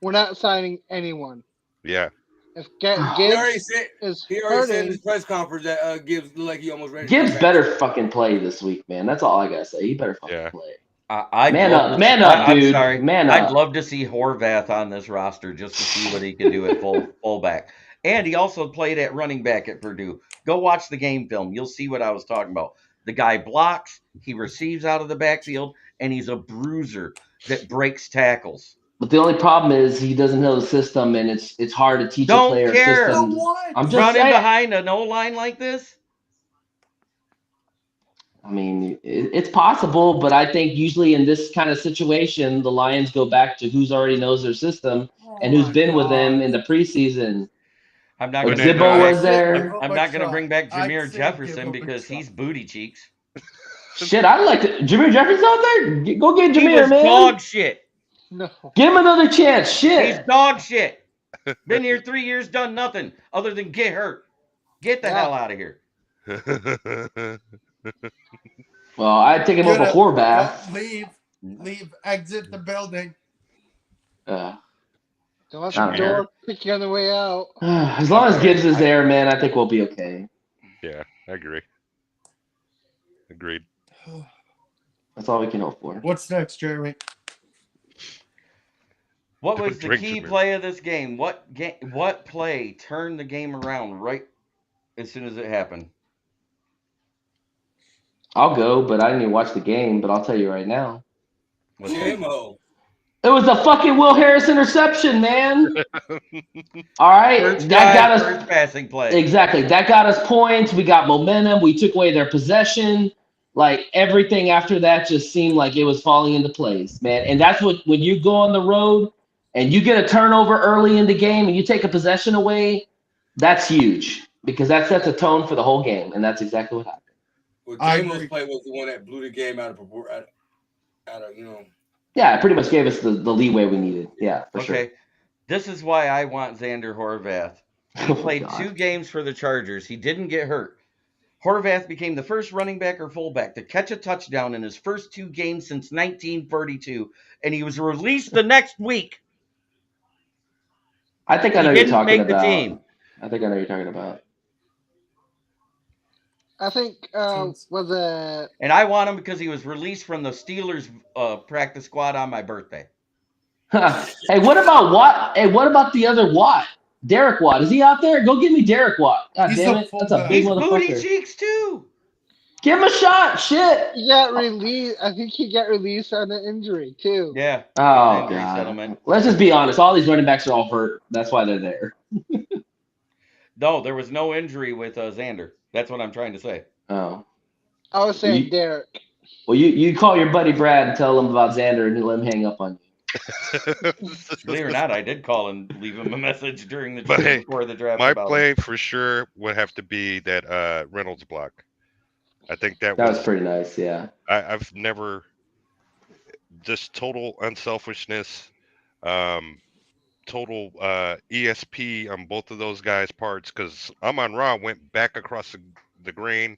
we're not signing anyone. Yeah. If Gibbs he already said in his hurting, press conference that Gibbs looked like he almost ready. Gibbs better fucking play this week, man. That's all I gotta say. He better fucking play. Man up, dude. I'm sorry. Man up. I'd love to see Horvath on this roster just to see what he can do at fullback. And he also played at running back at Purdue. Go watch the game film. You'll see what I was talking about. The guy blocks, he receives out of the backfield, and he's a bruiser that breaks tackles. But the only problem is he doesn't know the system, and it's hard to teach a player system. I'm just running behind an O-line like this. I mean, it's possible, but I think usually in this kind of situation, the Lions go back to who's already knows their system and who's been with them in the preseason. I'm not going to I'm not going to bring back Jameer Jefferson because he's booty cheeks. Shit, I like it. Jameer Jefferson out there? Go get Jameer, man. Dog shit. No. Give him another chance. Shit. He's dog shit. Been here 3 years, done nothing other than get hurt. Get the hell out of here. Well, I'd take him over Horvath. Leave. Exit the building. Don't let the door pick you on the way out. As long as Gibbs is there, man, I think we'll be okay. Yeah, I agree. Agreed. That's all we can hope for. What's next, Jeremy? What was the key play of this game? What play turned the game around right as soon as it happened? I'll go, but I didn't even watch the game, but I'll tell you right now. It was a fucking Will Harris interception, man. All right. That got us first passing play. Exactly. That got us points. We got momentum. We took away their possession. Like everything after that just seemed like it was falling into place, man. And that's when you go on the road and you get a turnover early in the game and you take a possession away, that's huge because that sets a tone for the whole game. And that's exactly what happened. Well, Jamo's play was the one that blew the game out of proportion. Yeah, it pretty much gave us the leeway we needed. Yeah, for sure. Okay. This is why I want Xander Horvath. He played 2 games for the Chargers. He didn't get hurt. Horvath became the first running back or fullback to catch a touchdown in his first 2 games since 1942, and he was released the next week. I think I know He you're didn't talking make the about. team. I think I know you're talking about. I think was it? And I want him because he was released from the Steelers practice squad on my birthday. Hey, what about Watt? Hey, what about the other Watt? Derek Watt. Is he out there? Go get me Derek Watt. God He's damn a it. That's a fullback. big He's booty motherfucker. cheeks too. Give him a shot. Shit. He got released. I think he got released on an injury too. Yeah. Oh, injury God. settlement. Let's just be honest. All these running backs are all hurt. That's why they're there. No, there was no injury with Xander. That's what I'm trying to say. Oh. I was saying Derek. Well, you call your buddy Brad and tell him about Xander and let him hang up on you. Believe it or not, I did call and leave him a message during the But draft hey, before the draft. My about play him. for sure would have to be that Reynolds block. I think that was pretty nice, yeah. I've never just total unselfishness, total ESP on both of those guys' parts because Amon Ra went back across the grain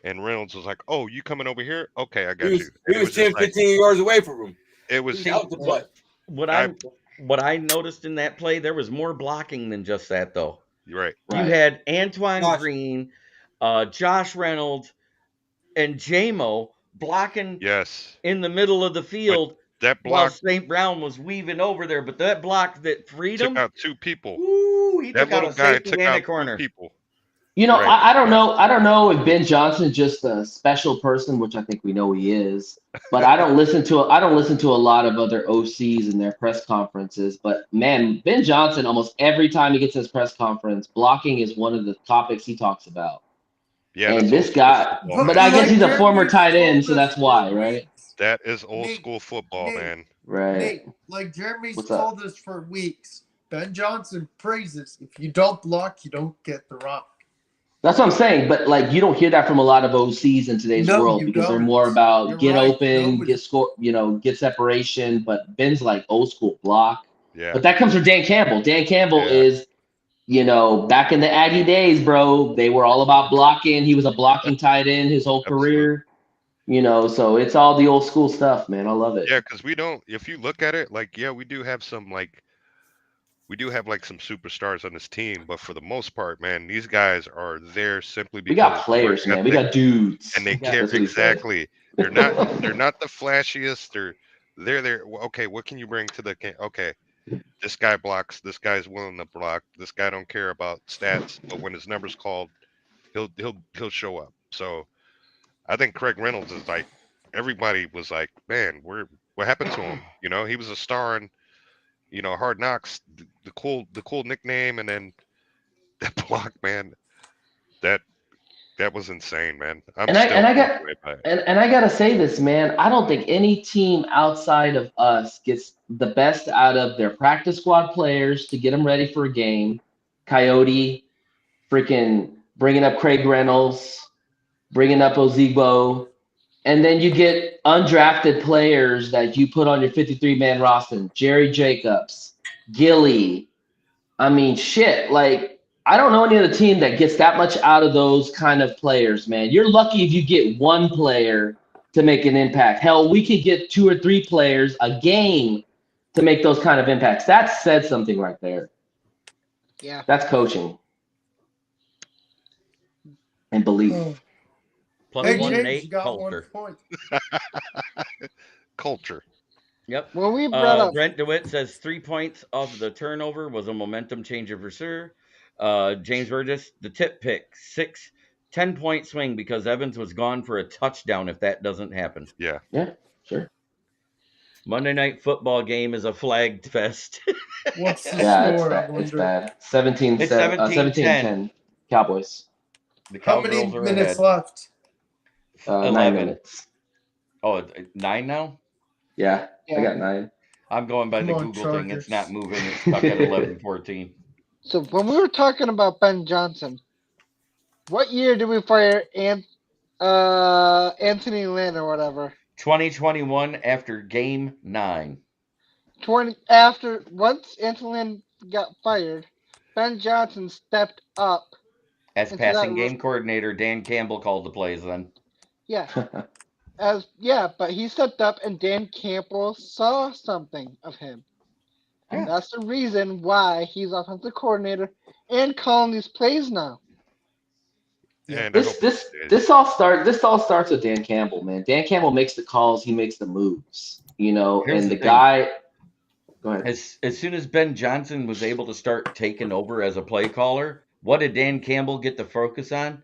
and Reynolds was like, "Oh, you coming over here? Okay, I got you." He was 10, 15 yards away from him. It was He out the play. What I noticed in that play, there was more blocking than just that, though. You're right. You had Antoine Green, Josh Reynolds, and JMO blocking in the middle of the field. That block, while St. Brown was weaving over there, but that block that freed him took out 2 people. Ooh, he took out a safety and a corner. People. You know, I don't know. I don't know if Ben Johnson's just a special person, which I think we know he is. But I don't listen to a lot of other OCs in their press conferences. But man, Ben Johnson, almost every time he gets his press conference, blocking is one of the topics he talks about. Yeah, and this guy, but I guess he's a former tight end, so that's why, right? That is old school football, man. Right. Nate, like Jeremy's told us for weeks, Ben Johnson praises, if you don't block, you don't get the rock. That's what I'm saying, but like you don't hear that from a lot of OCs in today's world because they're more about get open, get score, get separation. But Ben's like old school block. Yeah. But that comes from Dan Campbell. Dan Campbell is, back in the Aggie days, bro, they were all about blocking. He was a blocking tight end his whole career. So it's all the old school stuff, man. I love it. Yeah, because if you look at it, like, we do have some some superstars on this team, but for the most part, man, these guys are there simply because we got players, man. We got dudes, and they care exactly. They're not the flashiest. They're there. Okay, what can you bring to the game? Okay, this guy blocks. This guy's willing to block. This guy don't care about stats, but when his number's called, he'll show up. So I think Craig Reynolds is like, everybody was like, man, what happened to him? He was a star in Hard Knocks, the cool nickname, and then that block, man, that was insane, man. I gotta say this, man. I don't think any team outside of us gets the best out of their practice squad players to get them ready for a game. Coyote, freaking bringing up Craig Reynolds, bringing up Ozigbo, and then you get undrafted players that you put on your 53-man roster. Jerry Jacobs, Gilly. I mean, shit. Like, I don't know any other team that gets that much out of those kind of players, man. You're lucky if you get one player to make an impact. Hell, we could get 2 or 3 players a game to make those kind of impacts. That said something right there. Yeah. That's coaching. And belief. Plus hey, one, James, Nate, you got culture. 1 point. Culture. Yep. Well, we brought up Brent DeWitt says 3 points off the turnover was a momentum changer for sure. James Burgess, the tip pick, 10-point swing because Evans was gone for a touchdown if that doesn't happen. Yeah. Yeah, sure. Monday Night Football game is a flag fest. What's the score? score? It's bad. 17-10 Cowboys. How many minutes left? 9 minutes. Oh, 9 now? Yeah, I got 9. I'm going by the Google thing. It's not moving. It's stuck at 11-14. So when we were talking about Ben Johnson, what year did we fire Anthony Lynn or whatever? 2021 after game 9. Once Anthony Lynn got fired, Ben Johnson stepped up As into that passing game coordinator, Dan Campbell called the plays then. Yeah. But he stepped up and Dan Campbell saw something of him. And Yeah. that's the reason why he's offensive coordinator and calling these plays now. And I hope This all starts with Dan Campbell, man. Dan Campbell makes the calls, he makes the moves, Here's and the the thing. guy. Go ahead. As soon as Ben Johnson was able to start taking over as a play caller, what did Dan Campbell get to focus on?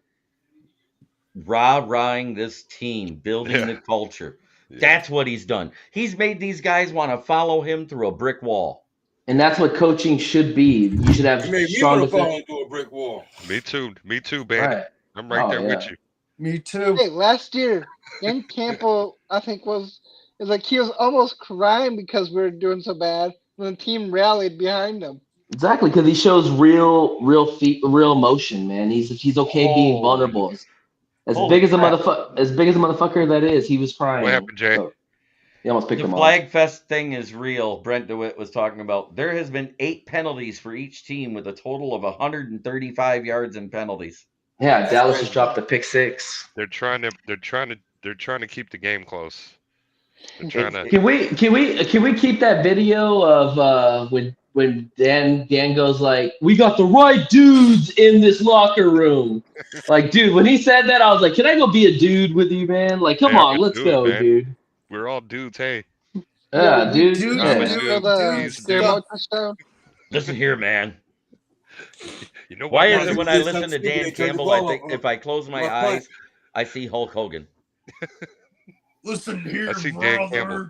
Rah-rahing this team, building the culture. Yeah. That's what he's done. He's made these guys want to follow him through a brick wall. And that's what coaching should be. You should have You made me strong want to fall defense. into a brick wall. Me too, Bandit. Right. I'm right there with you. Me too. Hey, last year, Dan Campbell, I think, he was almost crying because we were doing so bad when the team rallied behind him. Exactly, because he shows real emotion, man. He's okay being vulnerable. As big as a motherfucker that is, he was crying. What happened, Jay? So he almost picked The him up. Flag Fest thing is real. Brent DeWitt was talking about. There has been 8 penalties for each team with a total of 135 yards in penalties. Yeah, Dallas just dropped a pick 6. They're trying to keep the game close. They're trying to. Can we keep that video of when Dan goes like, "We got the right dudes in this locker room." Like, dude, when he said that, I was like, "Can I go be a dude with you, man? Like, come on, let's go, man. dude." We're all dudes, hey. Yeah, dude. Dude, Listen here, man. You know Why what? is it when I listen to Dan Campbell, I think if I close my eyes, I see Hulk Hogan? Listen here, I see Dan Campbell.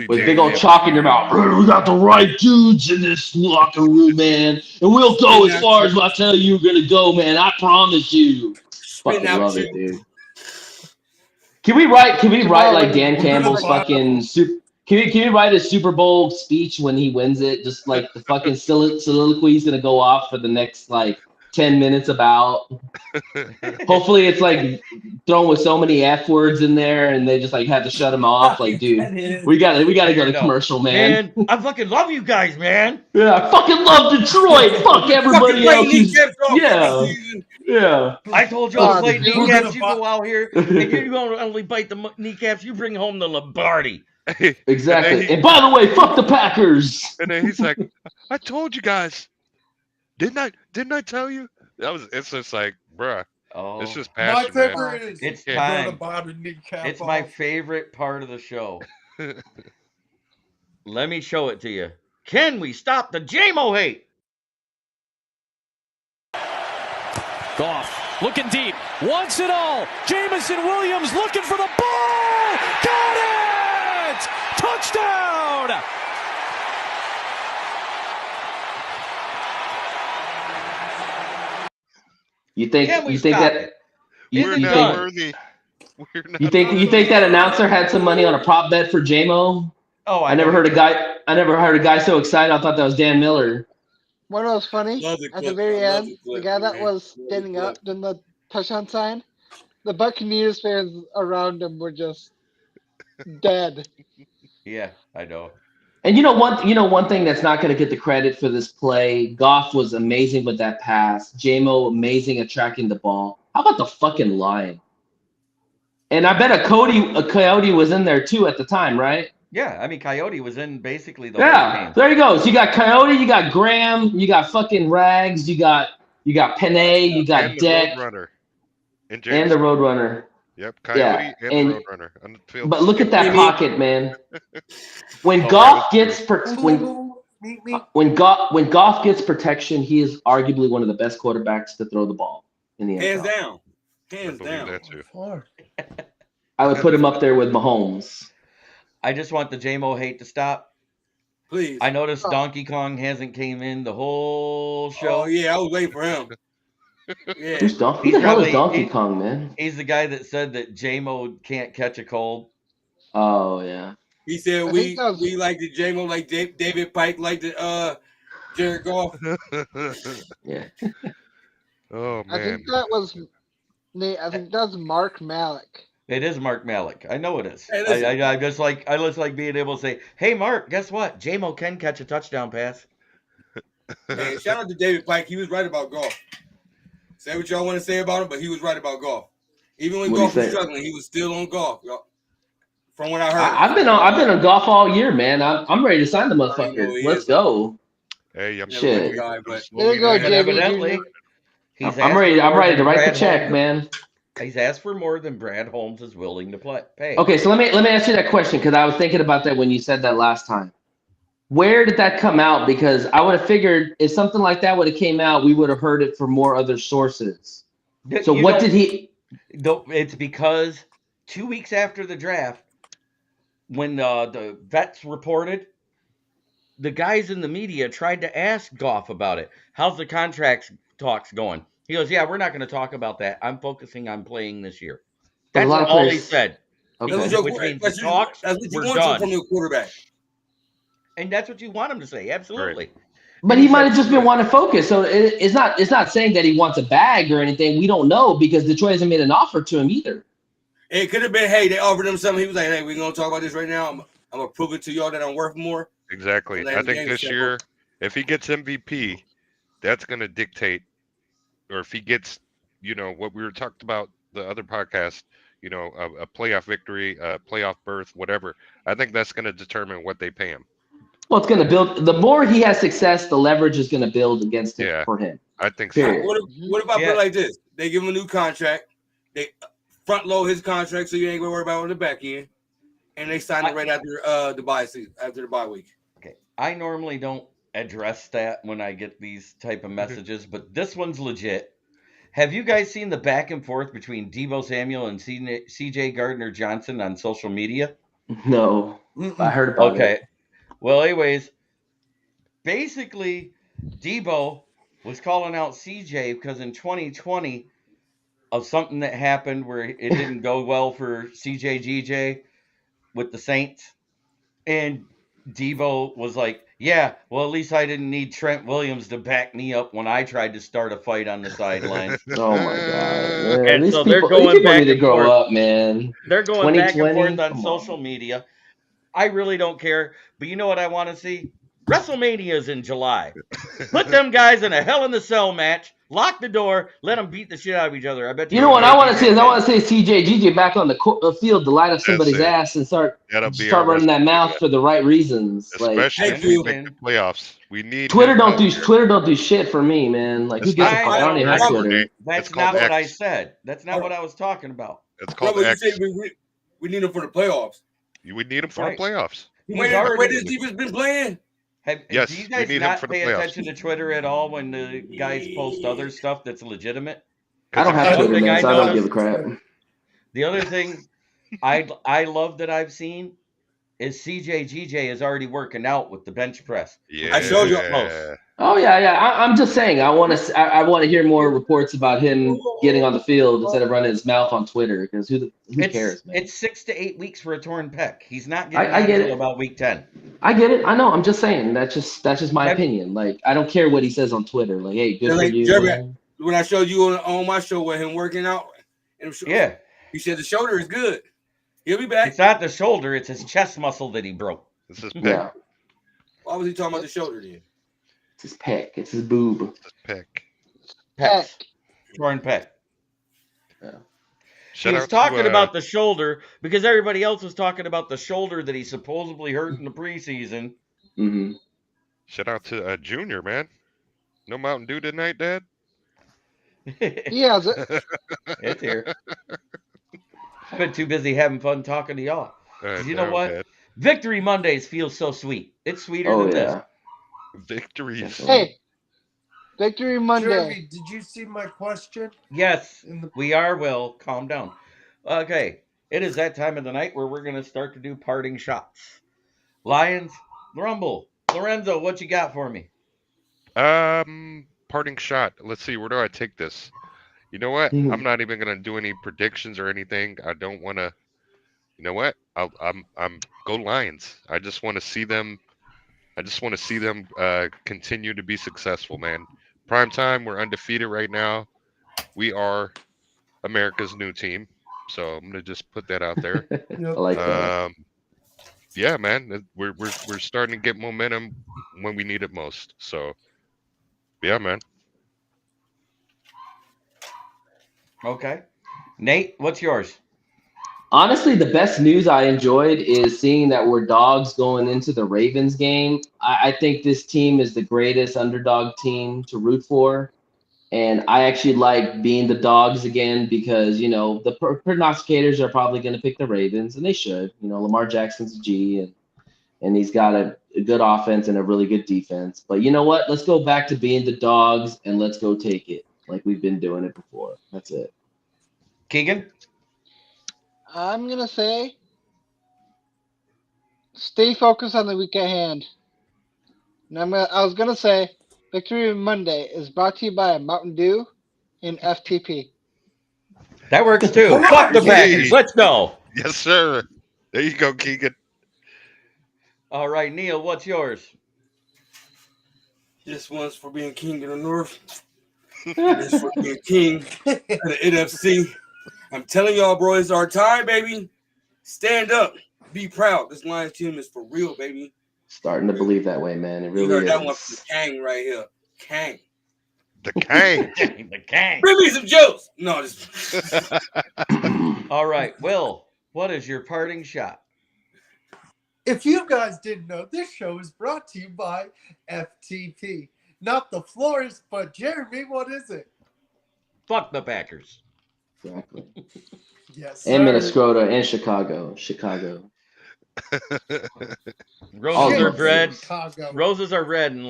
With big old chalk in your mouth. We got the right dudes in this locker room, man. And we'll go as far as I tell you we're gonna go, man. I promise you. Fucking love it, dude. Can we write like Dan Campbell's fucking Can we write a Super Bowl speech when he wins it? Just like the fucking soliloquy he's gonna go off for the next like 10 minutes about. Hopefully it's like thrown with so many F words in there and they just like have to shut him off. Like, dude, we gotta go to commercial, man. I fucking love you guys, man. Yeah, I fucking love Detroit. Fuck everybody else. Yeah. I told you I'll play kneecaps. You go out here and you don't only bite the kneecaps. You bring home the Lombardi. Exactly. And by the way, fuck the Packers. And then he's like, "I told you guys, didn't I tell you?" It's just like, bruh. Oh, it's just passion, my favorite man. is it's time. It's my off. favorite part of the show. Let me show it to you. Can we stop the JMO hate? Goff looking deep, wants it all. Jamison Williams looking for the ball. Got it! Touchdown! You think that We're not worthy. You think that announcer had some money on a prop bet for JMO? Oh, I never heard a guy so excited. I thought that was Dan Miller. What was funny at the very end, the guy that was standing up in the touchdown sign, the Buccaneers fans around him were just dead. Yeah, I know. And one thing that's not going to get the credit for this play. Goff was amazing with that pass. JMO amazing at tracking the ball. How about the fucking line? And I bet a Coyote was in there too at the time, right? Yeah, I mean Coyote was in basically the whole game. There you go. So you got Coyote, you got Graham, you got fucking Rags, you got Panay, you got Deck, and the Roadrunner. Yep, Coyote and the Roadrunner on the field. But look at that pocket, man. When Goff gets when Goff gets protection, he is arguably one of the best quarterbacks to throw the ball in the NFL. Hands down. That too. I would put him up there with Mahomes. I just want the JMO hate to stop. Please. I noticed Donkey Kong hasn't came in the whole show. Oh yeah, I was waiting for him. Yeah. Who the hell is Donkey Kong, man? He's the guy that said that JMO can't catch a cold. Oh yeah. He said we like the JMO like David Pike like the Jared Goff. Yeah. Oh man. I think that was Mark Malik. It is Mark Malik. I know it is. I just like being able to say, "Hey, Mark, guess what? JMO can catch a touchdown pass." Hey, shout out to David Pike. He was right about Goff. Say what y'all want to say about him, but he was right about golf. Even when What'd golf he was say? struggling, he was still on golf, y'all. From what I heard. I've been on golf all year, man. I'm ready to sign the I don't even know motherfucker. who he Let's is, though. go. Hey, I'm Never been Shit. the guy, I'm but There you slowly go, learning. But JB evidently, Jr. he's I'm asked ready. for I'm more ready than to write the Brad check, Holmes. man. He's asked for more than Brad Holmes is willing to pay. Okay, so let me ask you that question because I was thinking about that when you said that last time. Where did that come out? Because I would have figured if something like that would have came out, we would have heard it from more other sources. So You what don't- did he? It's because 2 weeks after the draft, when the vets reported, the guys in the media tried to ask Goff about it. How's the contract talks going? He goes, "Yeah, we're not going to talk about that. I'm focusing on playing this year." But a That's lot of all he players. said. Okay. Which means the talks that's what you were want done. from your quarterback. And that's what you want him to say. Absolutely. But And he he might said, have just "Screw been it." wanting to focus. So it's not saying that he wants a bag or anything. We don't know because Detroit hasn't made an offer to him either. It could have been, hey, they offered him something. He was like, hey, we're going to talk about this right now. I'm going to prove it to y'all that I'm worth more. Exactly. Let I the think game this settle. year, if he gets MVP, that's going to dictate, or if he gets, what we were talked about the other podcast, a playoff victory, a playoff berth, whatever. I think that's going to determine what they pay him. Well, it's going to build. The more he has success, the leverage is going to build against him for him. I think so. Period. What if I put it like this? They give him a new contract. They front load his contract so you ain't going to worry about it on the back end. And they sign it right after the bye season, after the bye week. Okay. I normally don't address that when I get these type of messages, but this one's legit. Have you guys seen the back and forth between Deebo Samuel and CJ Gardner Johnson on social media? No, I heard about it. Well, anyways, basically, Deebo was calling out CJ because in 2020 of something that happened where it didn't go well for CJ GJ with the Saints. And Deebo was like, "Yeah, well, at least I didn't need Trent Williams to back me up when I tried to start a fight on the sidelines." Oh my god, man! And These so they're people going back need to and grow forth. up, man. They're going back and 2020, forth on social media. I really don't care, but you know what I want to see? WrestleMania's in July. Put them guys in a Hell in the Cell match. Lock the door. Let them beat the shit out of each other. I bet You know what CJ I want to see is wins. I want to see CJ GJ back on the field to light up somebody's it. ass and start That'll be our running that mouth WrestleMania. for the right reasons. Especially Like if we make the playoffs. We need Twitter him don't out do there. Twitter don't do shit for me, man. Like who gives a fuck? I don't even have Twitter. That's not what I said. That's not what I was talking about. It's called you X. say we need him for the playoffs. We need him for the playoffs. Where this defense been playing? Yes, do you we guys need him not for the pay playoffs. attention to Twitter at all when the guys post other stuff that's legitimate? I don't have Twitter, man, so I don't give a crap. The other thing I love that I've seen is CJ GJ is already working out with the bench press. Yeah, I showed you. Oh yeah. I'm just saying. I want to hear more reports about him getting on the field instead of running his mouth on Twitter. Because who cares, man? It's 6 to 8 weeks for a torn pec. He's not getting I get until it. about week 10. I get it. I know. I'm just saying. That's just my opinion. Like I don't care what he says on Twitter. Like, hey, good for you. Jeremy, when I showed you on my show with him working out, he said the shoulder is good. He'll be back. It's not the shoulder; it's his chest muscle that he broke. This is Yeah. Why was he talking about the shoulder then? It's his pec. It's his boob. It's his pec. Torn pec. Yeah. He was talking about the shoulder because everybody else was talking about the shoulder that he supposedly hurt in the preseason. Mm-hmm. Shout out to Junior, man. No Mountain Dew tonight, Dad? He has it. It's here. I've been too busy having fun talking to y'all. You know what? Dad. Victory Mondays feel so sweet. It's sweeter than this. Victories. Hey, Victory Monday. Jeremy, did you see my question? Yes, we are. Will, calm down. Okay, it is that time of the night where we're going to start to do parting shots. Lions, Rumble, Lorenzo, what you got for me? Parting shot. Let's see. Where do I take this? You know what? I'm not even gonna do any predictions or anything. I don't want to. You know what? I'm go Lions. I just want to see them. I just want to see them continue to be successful, man. Prime time. We're undefeated right now. We are America's new team. So I'm gonna just put that out there. I like that. Yeah, man. We're starting to get momentum when we need it most. So, yeah, man. Okay. Nate, what's yours? Honestly, the best news I enjoyed is seeing that we're dogs going into the Ravens game. I think this team is the greatest underdog team to root for. And I actually like being the dogs again because, the prognosticators are probably going to pick the Ravens, and they should. Lamar Jackson's a G, and he's got a good offense and a really good defense. But you know what? Let's go back to being the dogs, and let's go take it like we've been doing it before. That's it. Keegan? I'm gonna say, stay focused on the week at hand. And I was gonna say, Victory Monday is brought to you by Mountain Dew and FTP. That works too. Fuck the Packers. Let's go. Yes, sir. There you go, Keegan. All right, Neil, what's yours? This one's for being king of the North. This for being king of the NFC. I'm telling y'all, bro, it's our time, baby. Stand up. Be proud. This Lions team is for real, baby. Starting to believe that way, man. It You really heard is. that one from the Kang right here. Kang. The Kang. The Kang. Bring me some jokes. No, just All right, Will, what is your parting shot? If you guys didn't know, this show is brought to you by FTP. Not the florist, but Jeremy, what is it? Fuck the Packers. Exactly. Yes, And sir. Minnesota and Chicago. Roses are Jim, red. Chicago. Roses are red and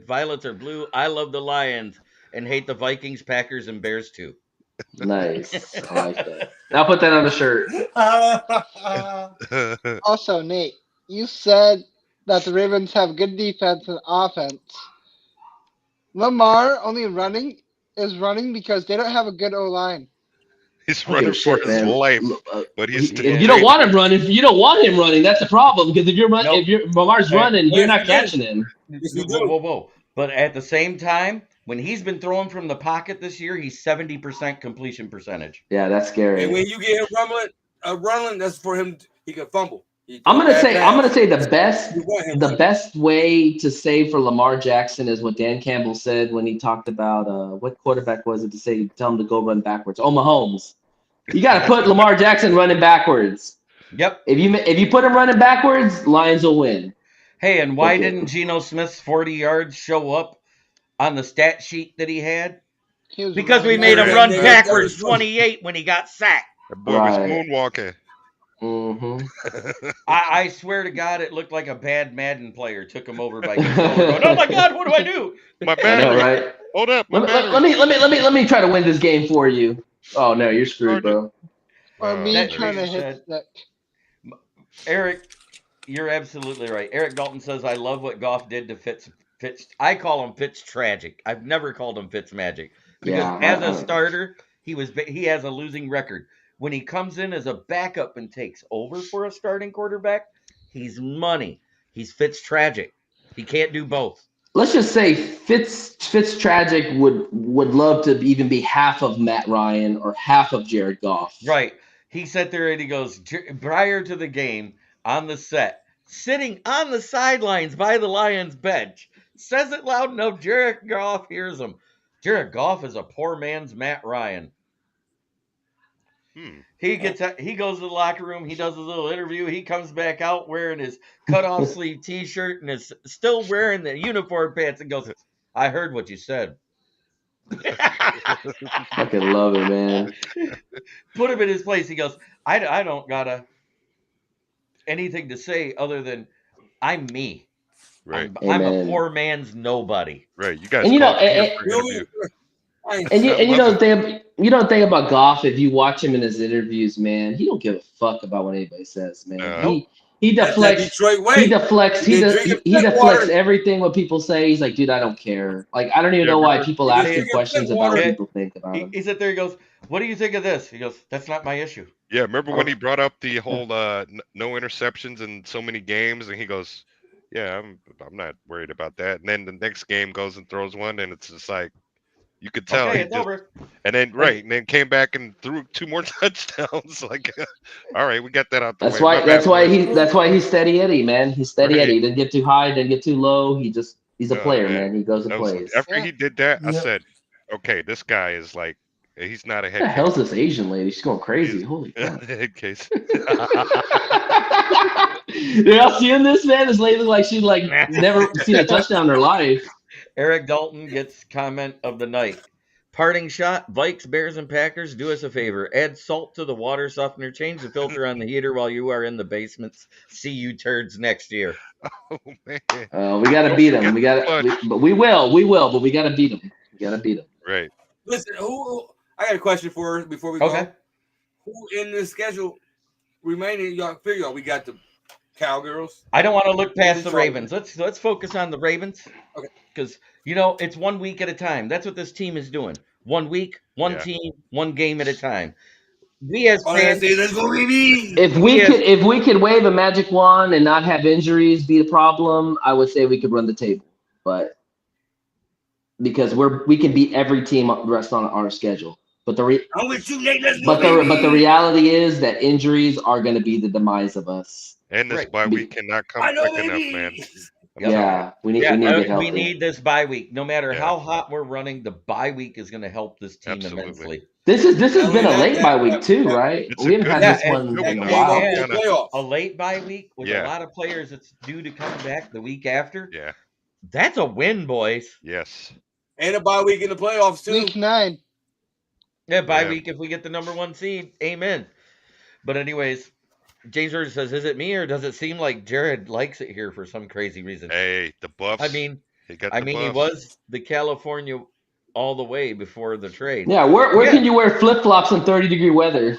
violets are blue. I love the Lions and hate the Vikings, Packers, and Bears too. Nice. I like that. I'll put that on the shirt. Also, Nate, you said that the Ravens have good defense and offense. Lamar only is running because they don't have a good O-line. He's I don't running give a for shit, his man. life, but he's If you don't want him running, that's the problem. Because Nope. if Lamar's running, you're not catching him. Whoa. But at the same time, when he's been throwing from the pocket this year, he's 70% completion percentage. Yeah, that's scary. and when you get him rumbling, that's for him. He can fumble. I'm gonna say the best way to save for Lamar Jackson is what Dan Campbell said when he talked about what quarterback was it to tell him to go run backwards. Oh, Mahomes. You got to put Lamar Jackson running backwards. Yep. If you put him running backwards, Lions will win. Hey, and why didn't Geno Smith's 40 yards show up on the stat sheet that he had? Because we made him run backwards 28 when he got sacked. That boy was moonwalking. Mm-hmm. I swear to God, it looked like a bad Madden player took him over by going, oh my God, what do I do? My battery. I know, right? Hold up. Let me try to win this game for you. Oh no, you're screwed, bro. Or me trying to hit stick. Eric, you're absolutely right. Eric Dalton says, I love what Goff did to Fitz. I call him Fitz tragic. I've never called him Fitz magic. Because as a starter, he has a losing record. When he comes in as a backup and takes over for a starting quarterback, he's money. He's Fitz tragic. He can't do both. Let's just say Fitz tragic would love to even be half of Matt Ryan or half of Jared Goff. Right. He sat there and he goes, prior to the game, on the set, sitting on the sidelines by the Lions bench, says it loud enough, Jared Goff hears him. Jared Goff is a poor man's Matt Ryan. He goes to the locker room. He does his little interview. He comes back out wearing his cutoff sleeve T-shirt and is still wearing the uniform pants and goes, I heard what you said. Fucking love it, man. Put him in his place. He goes, I don't got anything to say other than I'm me. Right. I'm a poor man's nobody. Right. You guys. And you know the thing about Goff, if you watch him in his interviews, man, he don't give a fuck about what anybody says, man. He deflects. He deflects everything what people say. He's like, dude, I don't care. Like, I don't even know why people ask him questions about what people think about him. He sat there. He goes, "What do you think of this?" He goes, "That's not my issue." Yeah, remember when he brought up the whole no interceptions in so many games, and he goes, "Yeah, I'm not worried about that." And then the next game goes and throws one, and it's just like. You could tell it's over. And then came back and threw 2 more touchdowns. Like, all right, we got that out the way. That's why he's steady Eddie, man. He's steady Eddie. He didn't get too high, didn't get too low. He's a player, man. He goes and plays. After he did that, I said, okay, this guy is like He's not a What the head hell's coach. this Asian lady? She's going crazy. He's Holy crap. head case. Y'all seeing this, man? This lady looks like she'd like never seen a touchdown in her life. Eric Dalton gets comment of the night. Parting shot, Vikes, Bears, and Packers, do us a favor. Add salt to the water softener. Change the filter on the heater while you are in the basements. See you turds next year. Oh man. We got to Don't beat them. forget We the got, clutch. but we will. But we got to beat them. We got to beat them. Right. Listen, I got a question for her before we Okay. go. Who in the schedule remaining? Y'all figure out we got the Cowgirls. I don't want to look past the Chargers. Ravens. Let's focus on the Ravens. Okay. Because it's 1 week at a time. That's what this team is doing. 1 week, one Yeah. team, one game at a time. We as All I gotta fans, say is let's go, baby. If we could wave a magic wand and not have injuries be the problem, I would say we could run the table. But because we can beat every team rest on our schedule. But I'm with you, Nate. Let's go, but the reality is that injuries are going to be the demise of us. And this Right. bye week cannot come I know, quick enough, baby. man. Yeah, we need to get healthy. we need this bye week. No matter Yeah. how hot we're running, the bye week is going to help this team Absolutely. immensely. This has been a That- late that- bye week that- too, that- right? It's a We haven't good had Yeah, this one good in a one, Game while. off Kinda- the playoffs. A late bye week with Yeah. a lot of players that's due to come back the week after. Yeah. That's a win, boys. Yes. And a bye week in the playoffs too. Week 9. Yeah, bye Yeah. week if we get the number 1 seed. Amen. But anyways, James George says, is it me or does it seem like Jared likes it here for some crazy reason? Hey, the Buffs. I mean, he got he the Buffs. was the California all the way before the trade. Yeah, where can you wear flip flops in 30-degree weather?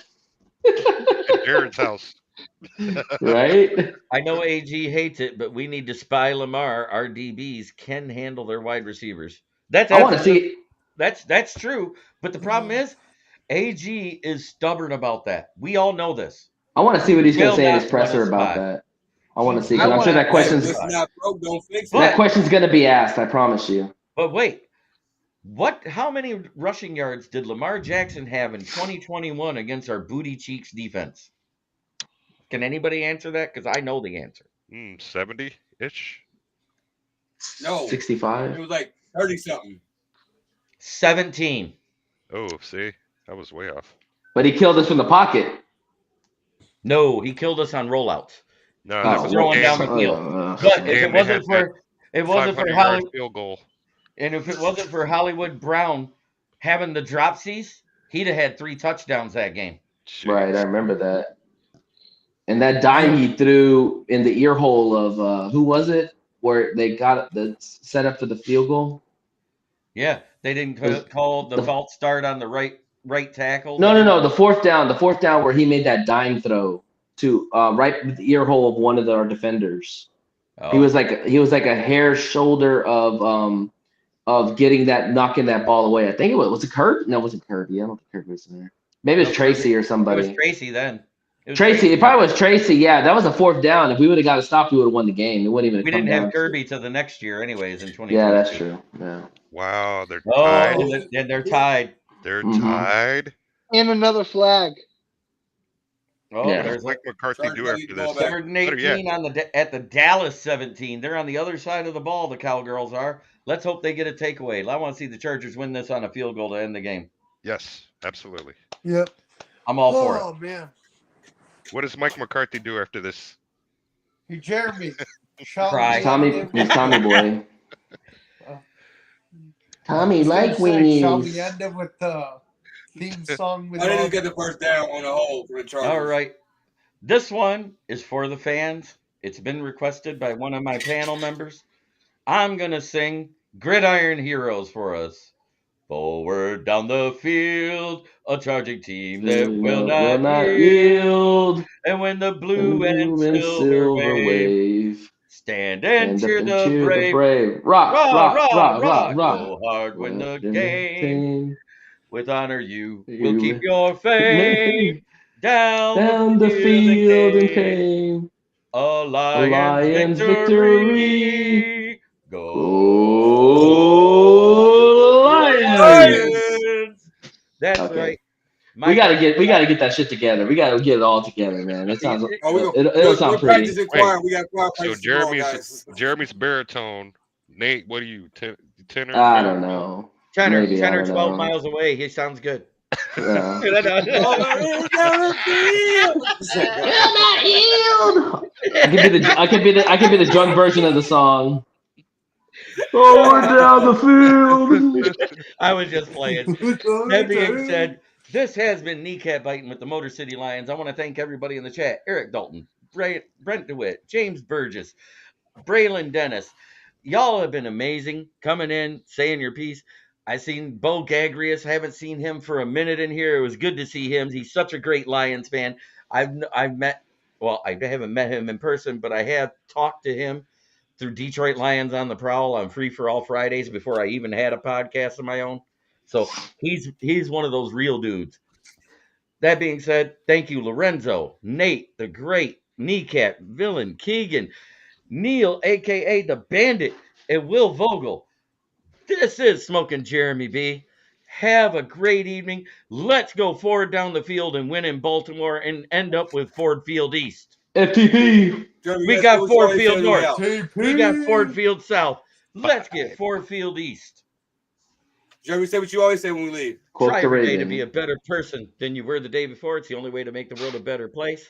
At Jared's house. Right? I know AG hates it, but we need to spy Lamar. Our DBs can handle their wide receivers. I want to see. That's true. But the problem is, AG is stubborn about that. We all know this. I want to see what he's going Will to say in not his presser run a about spy. that. I want to see. 'Cause I I'm sure wanna- that question's If it's not broke, don't fix it. But- that question's going to be asked. I promise you. But wait, how many rushing yards did Lamar Jackson have in 2021 against our booty cheeks defense? Can anybody answer that? Because I know the answer. 70-ish. No, 65. it was like 30 something. 17. Oh, see, I was way off. But he killed us from the pocket. No, he killed us on rollouts. No, Oh, that was throwing a down game. the field. But if And it they wasn't had for it wasn't for 500-yard Holly, field goal. and if it wasn't for Hollywood Brown having the dropsies, he'd have had 3 touchdowns that game. Jeez. Right, I remember that. And that dime he threw in the ear hole of who was it? Where they got the set up for the field goal? Yeah, they didn't Was- call the the- false start on the right tackle. No. The fourth down where he made that dime throw to right with the ear hole of one of our defenders. Oh, He was like a hair shoulder of knocking that ball away. I think it was it Kurt? No, it wasn't Kurt. Yeah, I don't think Kurt was in there. Maybe it was No, Tracy or it somebody. was Tracy then. It was Tracy, it probably was Tracy. Yeah, that was a fourth down. If we would have got a stop, we would have won the game. It wouldn't even. We come didn't down have to- Kirby till the next year, anyways, in 2020. Yeah, that's true. Yeah. Wow, they're Oh, tied. and they're tied. They're Mhm. tied. And another flag. Oh, Yeah. there's What McCarthy Chargers do gotta after get the ball this? back. third and Better yet. 18 at the Dallas 17. They're on the other side of the ball. The Cowgirls are. Let's hope they get a takeaway. I want to see the Chargers win this on a field goal to end the game. Yes, absolutely. Yep. I'm all for it. Oh man. What does Mike McCarthy do after this? Hey, Jeremy. shall Cry. we Tommy, end he's Tommy boy. Tommy I was gonna like say, shall weenies. we end it with the theme song with I didn't all get the first down on the hole for the Chargers. All right. This one is for the fans. It's been requested by one of my panel members. I'm going to sing Gridiron Heroes for us. Forward down the field, a charging team that will not yield. yield. And when the blue and Blue and silver wave, wave. stand and Stand up cheer the brave. Rock, Rah, rock, rah, rock, rah, rock, rock. go hard, win the Win game. With honor you You will keep your fame. fame. Down Down the field and came. A Lions, Lions victory. Go Go Lions! That's Okay. right. We gotta get that shit together. We gotta get it all together, man. It sounds Oh, we it'll sound we're pretty. practicing choir. We got choir So practice tomorrow, guys. Jeremy's baritone. Nate, what are you? Tenor? I don't know. Tenor, Maybe, I 10 or don't 12 know. miles away. He sounds good. Yeah. I could be the drunk version of the song. Forward down the field. I was just playing. That being said, this has been Kneecap Biting with the Motor City Lions. I want to thank everybody in the chat. Eric Dalton, Brent DeWitt, James Burgess, Braylon Dennis. Y'all have been amazing coming in, saying your piece. I seen Bo Gagrius. I haven't seen him for a minute in here. It was good to see him. He's such a great Lions fan. I've met, well, I haven't met him in person, but I have talked to him through Detroit Lions on the Prowl on Free for All Fridays before I even had a podcast of my own. So he's one of those real dudes. That being said, thank you, Lorenzo, Nate, the Great, Kneecap, Villain, Keegan, Neil, aka the Bandit, and Will Vogel. This is Smoking Jeremy B. Have a great evening. Let's go forward down the field and win in Baltimore and end up with Ford Field East. FTP. We got Ford Field North. We got Ford Field South. Let's get Ford Field East. Jeremy, say what you always say when we leave. Try every day to be a better person than you were the day before. It's the only way to make the world a better place.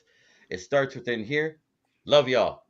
It starts within here. Love y'all.